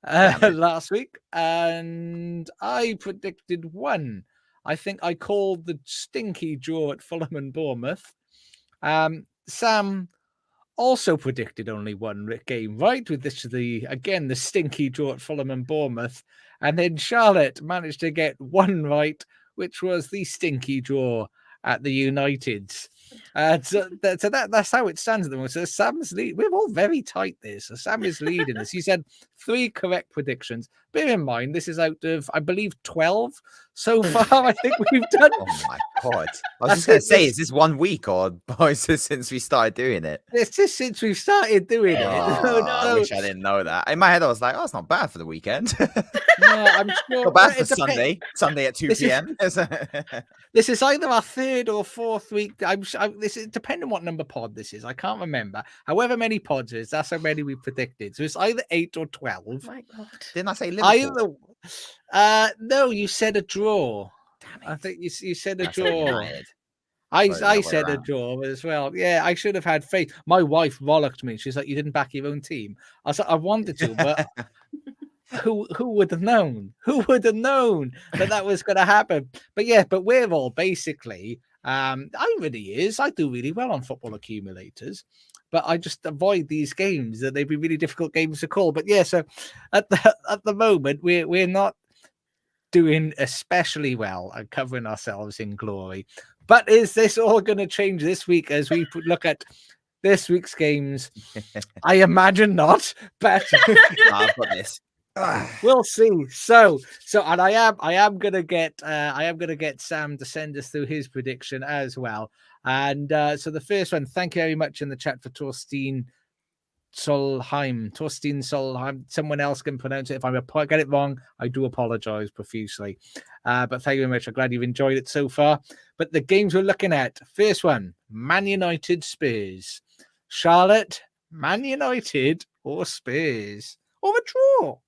last week, and I predicted one. I think I called the stinky draw at Fulham and Bournemouth. Sam also predicted only one game right, with the stinky draw at Fulham and Bournemouth, and then Charlotte managed to get one right, which was the stinky draw at the Uniteds. So that's how it stands at the moment. So Sam's lead. We're all very tight there. So Sam is leading us. He said 3 correct predictions. Bear in mind, this is out of, I believe, 12. so far. I think we've done. Oh my god! I was just going to say, is this 1 week or is this since we started doing it? This is since we've started doing it. Oh, I wish I didn't know that. In my head, I was like, "Oh, it's not bad for the weekend. No, I'm sure. Not bad for Sunday. Sunday at 2 This is- p.m." This is either our third or fourth week. This is depending on what number pod this is. I can't remember. However many pods is, that's how many we predicted. So it's either 8 or 12. Oh my God. Didn't I say Liverpool? No, you said a draw. Damn it. I think you said a I said draw. United. I Sorry, the other way said a around. draw as well. Yeah, I should have had faith. My wife rollicked me. She's like, "You didn't back your own team." I was like, "I wanted to, but who would have known? Who would have known that was going to happen?" But yeah, but we're all basically. I really is. I do really well on football accumulators, but I just avoid these games that they'd be really difficult games to call. But yeah, so at the moment we're not doing especially well at covering ourselves in glory. But is this all going to change this week as we look at this week's games? I imagine not, but I've got this. we'll see. So, and I am gonna get Sam to send us through his prediction as well. And so the first one, thank you very much in the chat for Torstein Solheim. Someone else can pronounce it. If I get it wrong, I do apologize profusely. But thank you very much. I'm glad you've enjoyed it so far. But the games we're looking at, first one, Man United Spurs. Charlotte, Man United or Spurs or a draw?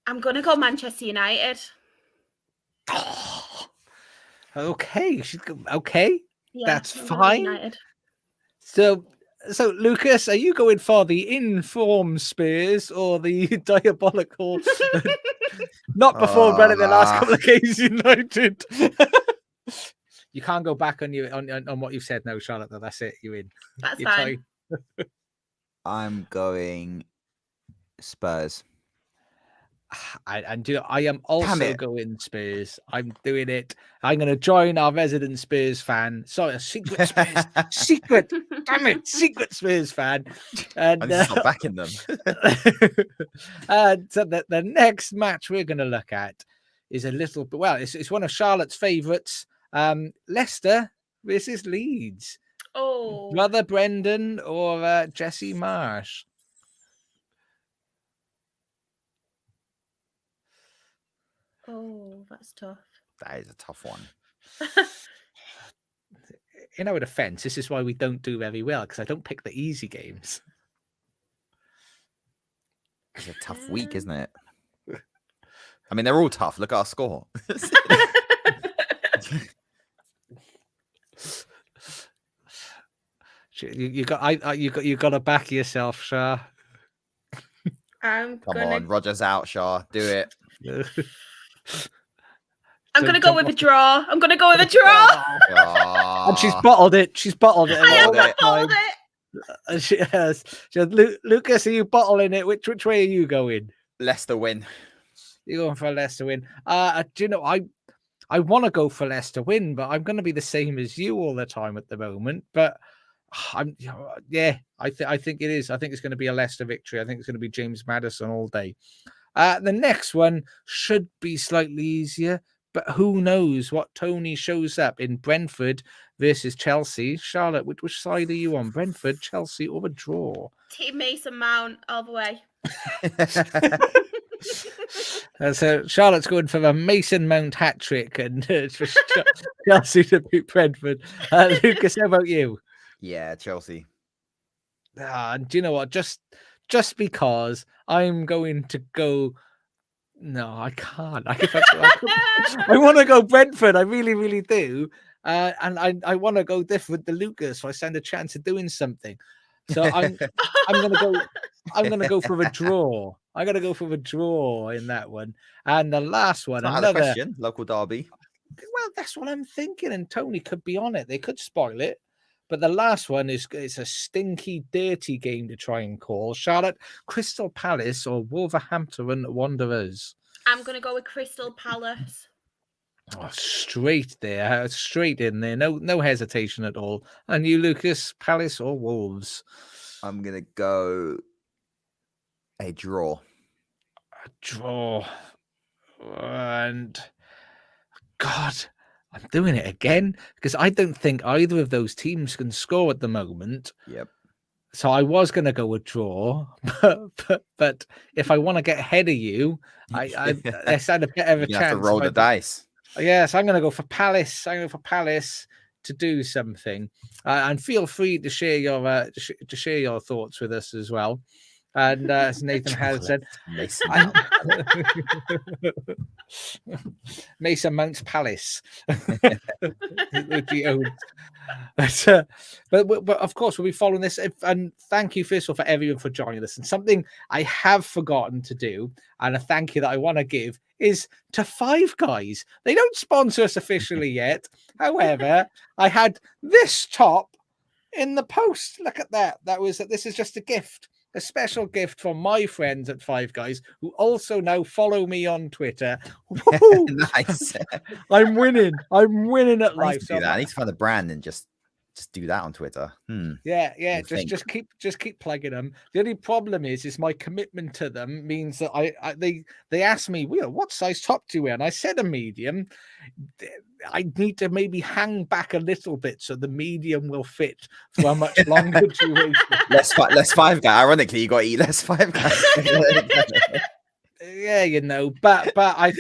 I'm gonna go Manchester United. Okay, okay. Yeah, That's I'm gonna go fine. United. So Lucas, are you going for the informed Spurs or the diabolical? Not before running the last couple of games, United. You can't go back on what you've said, no, Charlotte. Though. That's it. You're in. That's You're fine. I'm going Spurs. I am also going Spurs. I'm doing it. I'm going to join our resident Spurs fan. Sorry, a secret Spurs. Secret. Damn it, secret Spurs fan. And I'm just not backing them. So the next match we're going to look at is a little bit. Well, it's one of Charlotte's favourites. Leicester versus Leeds. Oh, Brother Brendan or Jesse Marsh. oh, that's tough. That is a tough one. In our defense, this is why we don't do very well, because I don't pick the easy games. It's a tough week, isn't it? I mean, they're all tough. Look at our score. You got to back yourself, Shah. Come on, Roger's out, Shah. Do it. I'm gonna go with a draw. I'm gonna go with a draw. And she's bottled it. She's bottled it. I have bottled it. She has. Lucas, are you bottling it? Which way are you going? Leicester win. You're going for a Leicester win. Do you know, I want to go for Leicester win, but I'm going to be the same as you all the time at the moment. But I think it is. I think it's going to be a Leicester victory. I think it's going to be James Maddison all day. The next one should be slightly easier, but who knows what Toney shows up in Brentford versus Chelsea. Charlotte, which side are you on? Brentford, Chelsea, or a draw? Team Mason Mount all the way. So Charlotte's going for a Mason Mount hat trick and for Chelsea to beat Brentford. Lucas, how about you? Yeah, Chelsea. Do you know what? Just because I'm going to go. No, I can't. I want to go Brentford. I really, really do. And I want to go different to Lucas, so I stand a chance of doing something. So I'm gonna go for a draw. I'm gonna go for a draw in that one. And the last one, another question, local derby. Well, that's what I'm thinking. And Toney could be on it. They could spoil it. But the last one it's a stinky, dirty game to try and call. Charlotte, Crystal Palace or Wolverhampton Wanderers? I'm going to go with Crystal Palace. Oh, straight there, straight in there. No hesitation at all. And you, Lucas, Palace or Wolves? I'm going to go a draw. draw. And God, I'm doing it again because I don't think either of those teams can score at the moment. Yep. So I was going to go with draw, but if I want to get ahead of you, I had a bit of a You have to chance. roll the dice. Yes, I'm going to go for Palace. I'm going for Palace to do something, and feel free to share your thoughts with us as well. And as Nathan has said, Mason Mount's Palace, which he owns. But of course, we'll be following this. And thank you, first of all, for everyone for joining us. And something I have forgotten to do, and a thank you that I want to give, is to Five Guys. They don't sponsor us officially yet. However, I had this top in the post. Look at that. This is just a gift. A special gift from my friends at Five Guys, who also now follow me on Twitter. Nice. I'm winning. I'm winning at life. I need to find a brand and just do that on Twitter. Yeah. Just keep plugging them. The only problem is my commitment to them means that they ask me, what size top do you wear? And I said a medium. I need to maybe hang back a little bit so the medium will fit for a much longer duration. Less Five Guy. Ironically, you got to eat less Five Guys. Yeah,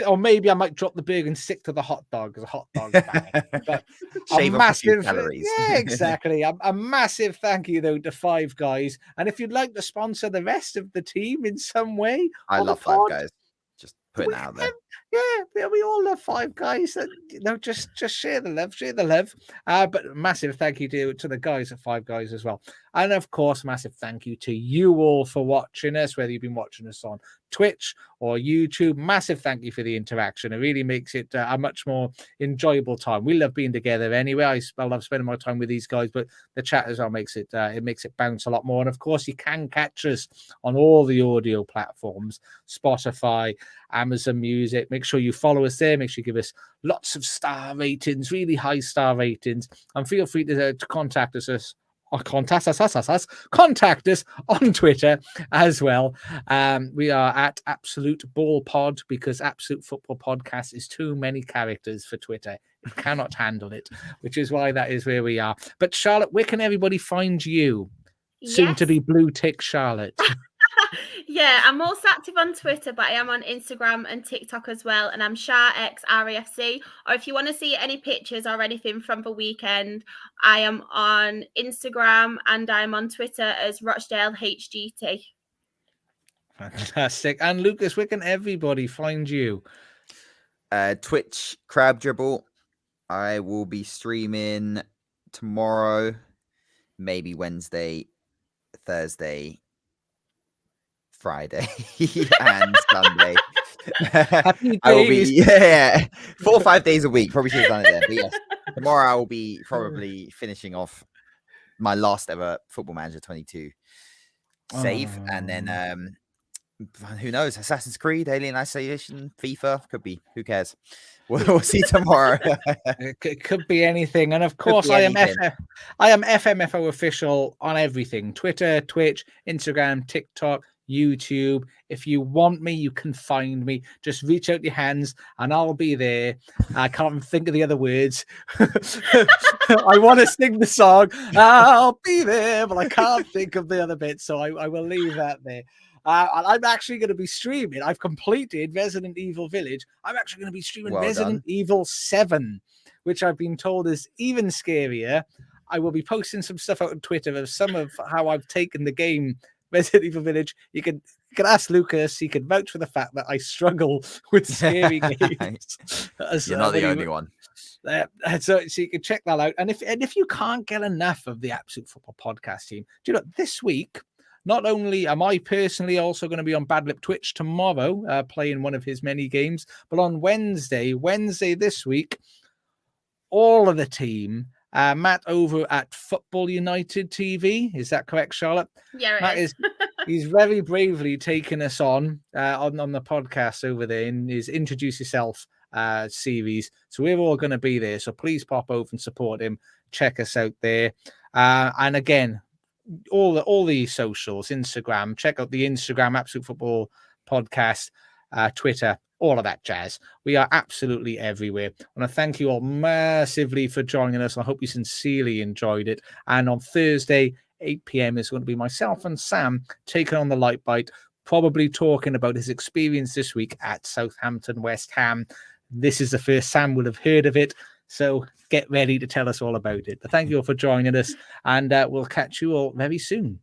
or maybe I might drop the burger and stick to the hot dog as a hot dog bag. But shave off a few calories. Yeah, exactly. A massive thank you though to Five Guys, and if you'd like to sponsor the rest of the team in some way, I love Five Guys. Just putting it out there. Yeah, we all love Five Guys. Just share the love, But massive thank you to the guys at Five Guys as well, and of course, massive thank you to you all for watching us, whether you've been watching us on Twitch or YouTube. Massive thank you for the interaction. It really makes it a much more enjoyable time. We love being together anyway. I love spending my time with these guys, but the chat as well makes it bounce a lot more. And of course, you can catch us on all the audio platforms: Spotify, Amazon Music. Make sure you follow us there. Make sure you give us lots of star ratings, really high star ratings, and feel free to contact us. Contact us on Twitter as well. We are at Absolute Ball Pod, because Absolute Football Podcast is too many characters for Twitter. It cannot handle it, which is why that is where we are. But Charlotte, where can everybody find you? Soon to be blue tick Charlotte. Yeah, I'm most active on Twitter, but I am on Instagram and TikTok as well. And I'm SharXRAFC. Or if you want to see any pictures or anything from the weekend, I am on Instagram and I'm on Twitter as Rochdale HGT. Fantastic. And Lucas, where can everybody find you? Twitch Crab Dribble. I will be streaming tomorrow, maybe Wednesday, Thursday, Friday, and Sunday. Happy I will be 4 or 5 days a week. Probably should have done it then. But yes, tomorrow I will be probably finishing off my last ever Football Manager 22 save, and then who knows? Assassin's Creed, Alien Isolation, FIFA, could be. Who cares? We'll see tomorrow. It could be anything, and of course, I am FMFO official on everything: Twitter, Twitch, Instagram, TikTok, YouTube. If you want me, you can find me. Just reach out your hands and I'll be there. I can't think of the other words. I want to sing the song, I'll be there, but I can't think of the other bits, so I will leave that there. I'm actually going to be streaming. I've completed Resident Evil Village. I'm actually going to be streaming Resident Evil 7, which I've been told is even scarier. I will be posting some stuff out on Twitter of some of how I've taken the game Resident Evil Village. You can ask Lucas. He can vouch for the fact that I struggle with scary games. You're not the only one. So you can check that out. And if you can't get enough of the Absolute Football Podcast team, do you know, this week, not only am I personally also going to be on Bad Lip Twitch tomorrow, playing one of his many games, but on Wednesday this week, all of the team, Matt over at Football United TV, is that correct, Charlotte? Yeah, Matt is. He's very bravely taken us on the podcast over there in his Introduce Yourself series. So we're all going to be there. So please pop over and support him. Check us out there. And again, all the socials, Instagram, check out the Instagram Absolute Football Podcast. Twitter, all of that jazz. We are absolutely everywhere. I want to thank you all massively for joining us. I hope you sincerely enjoyed it. And on Thursday, 8 p.m. is going to be myself and Sam taking on the Light Bite, probably talking about his experience this week at Southampton West Ham. This is the first Sam will have heard of it, so get ready to tell us all about it. But thank you all for joining us, and we'll catch you all very soon.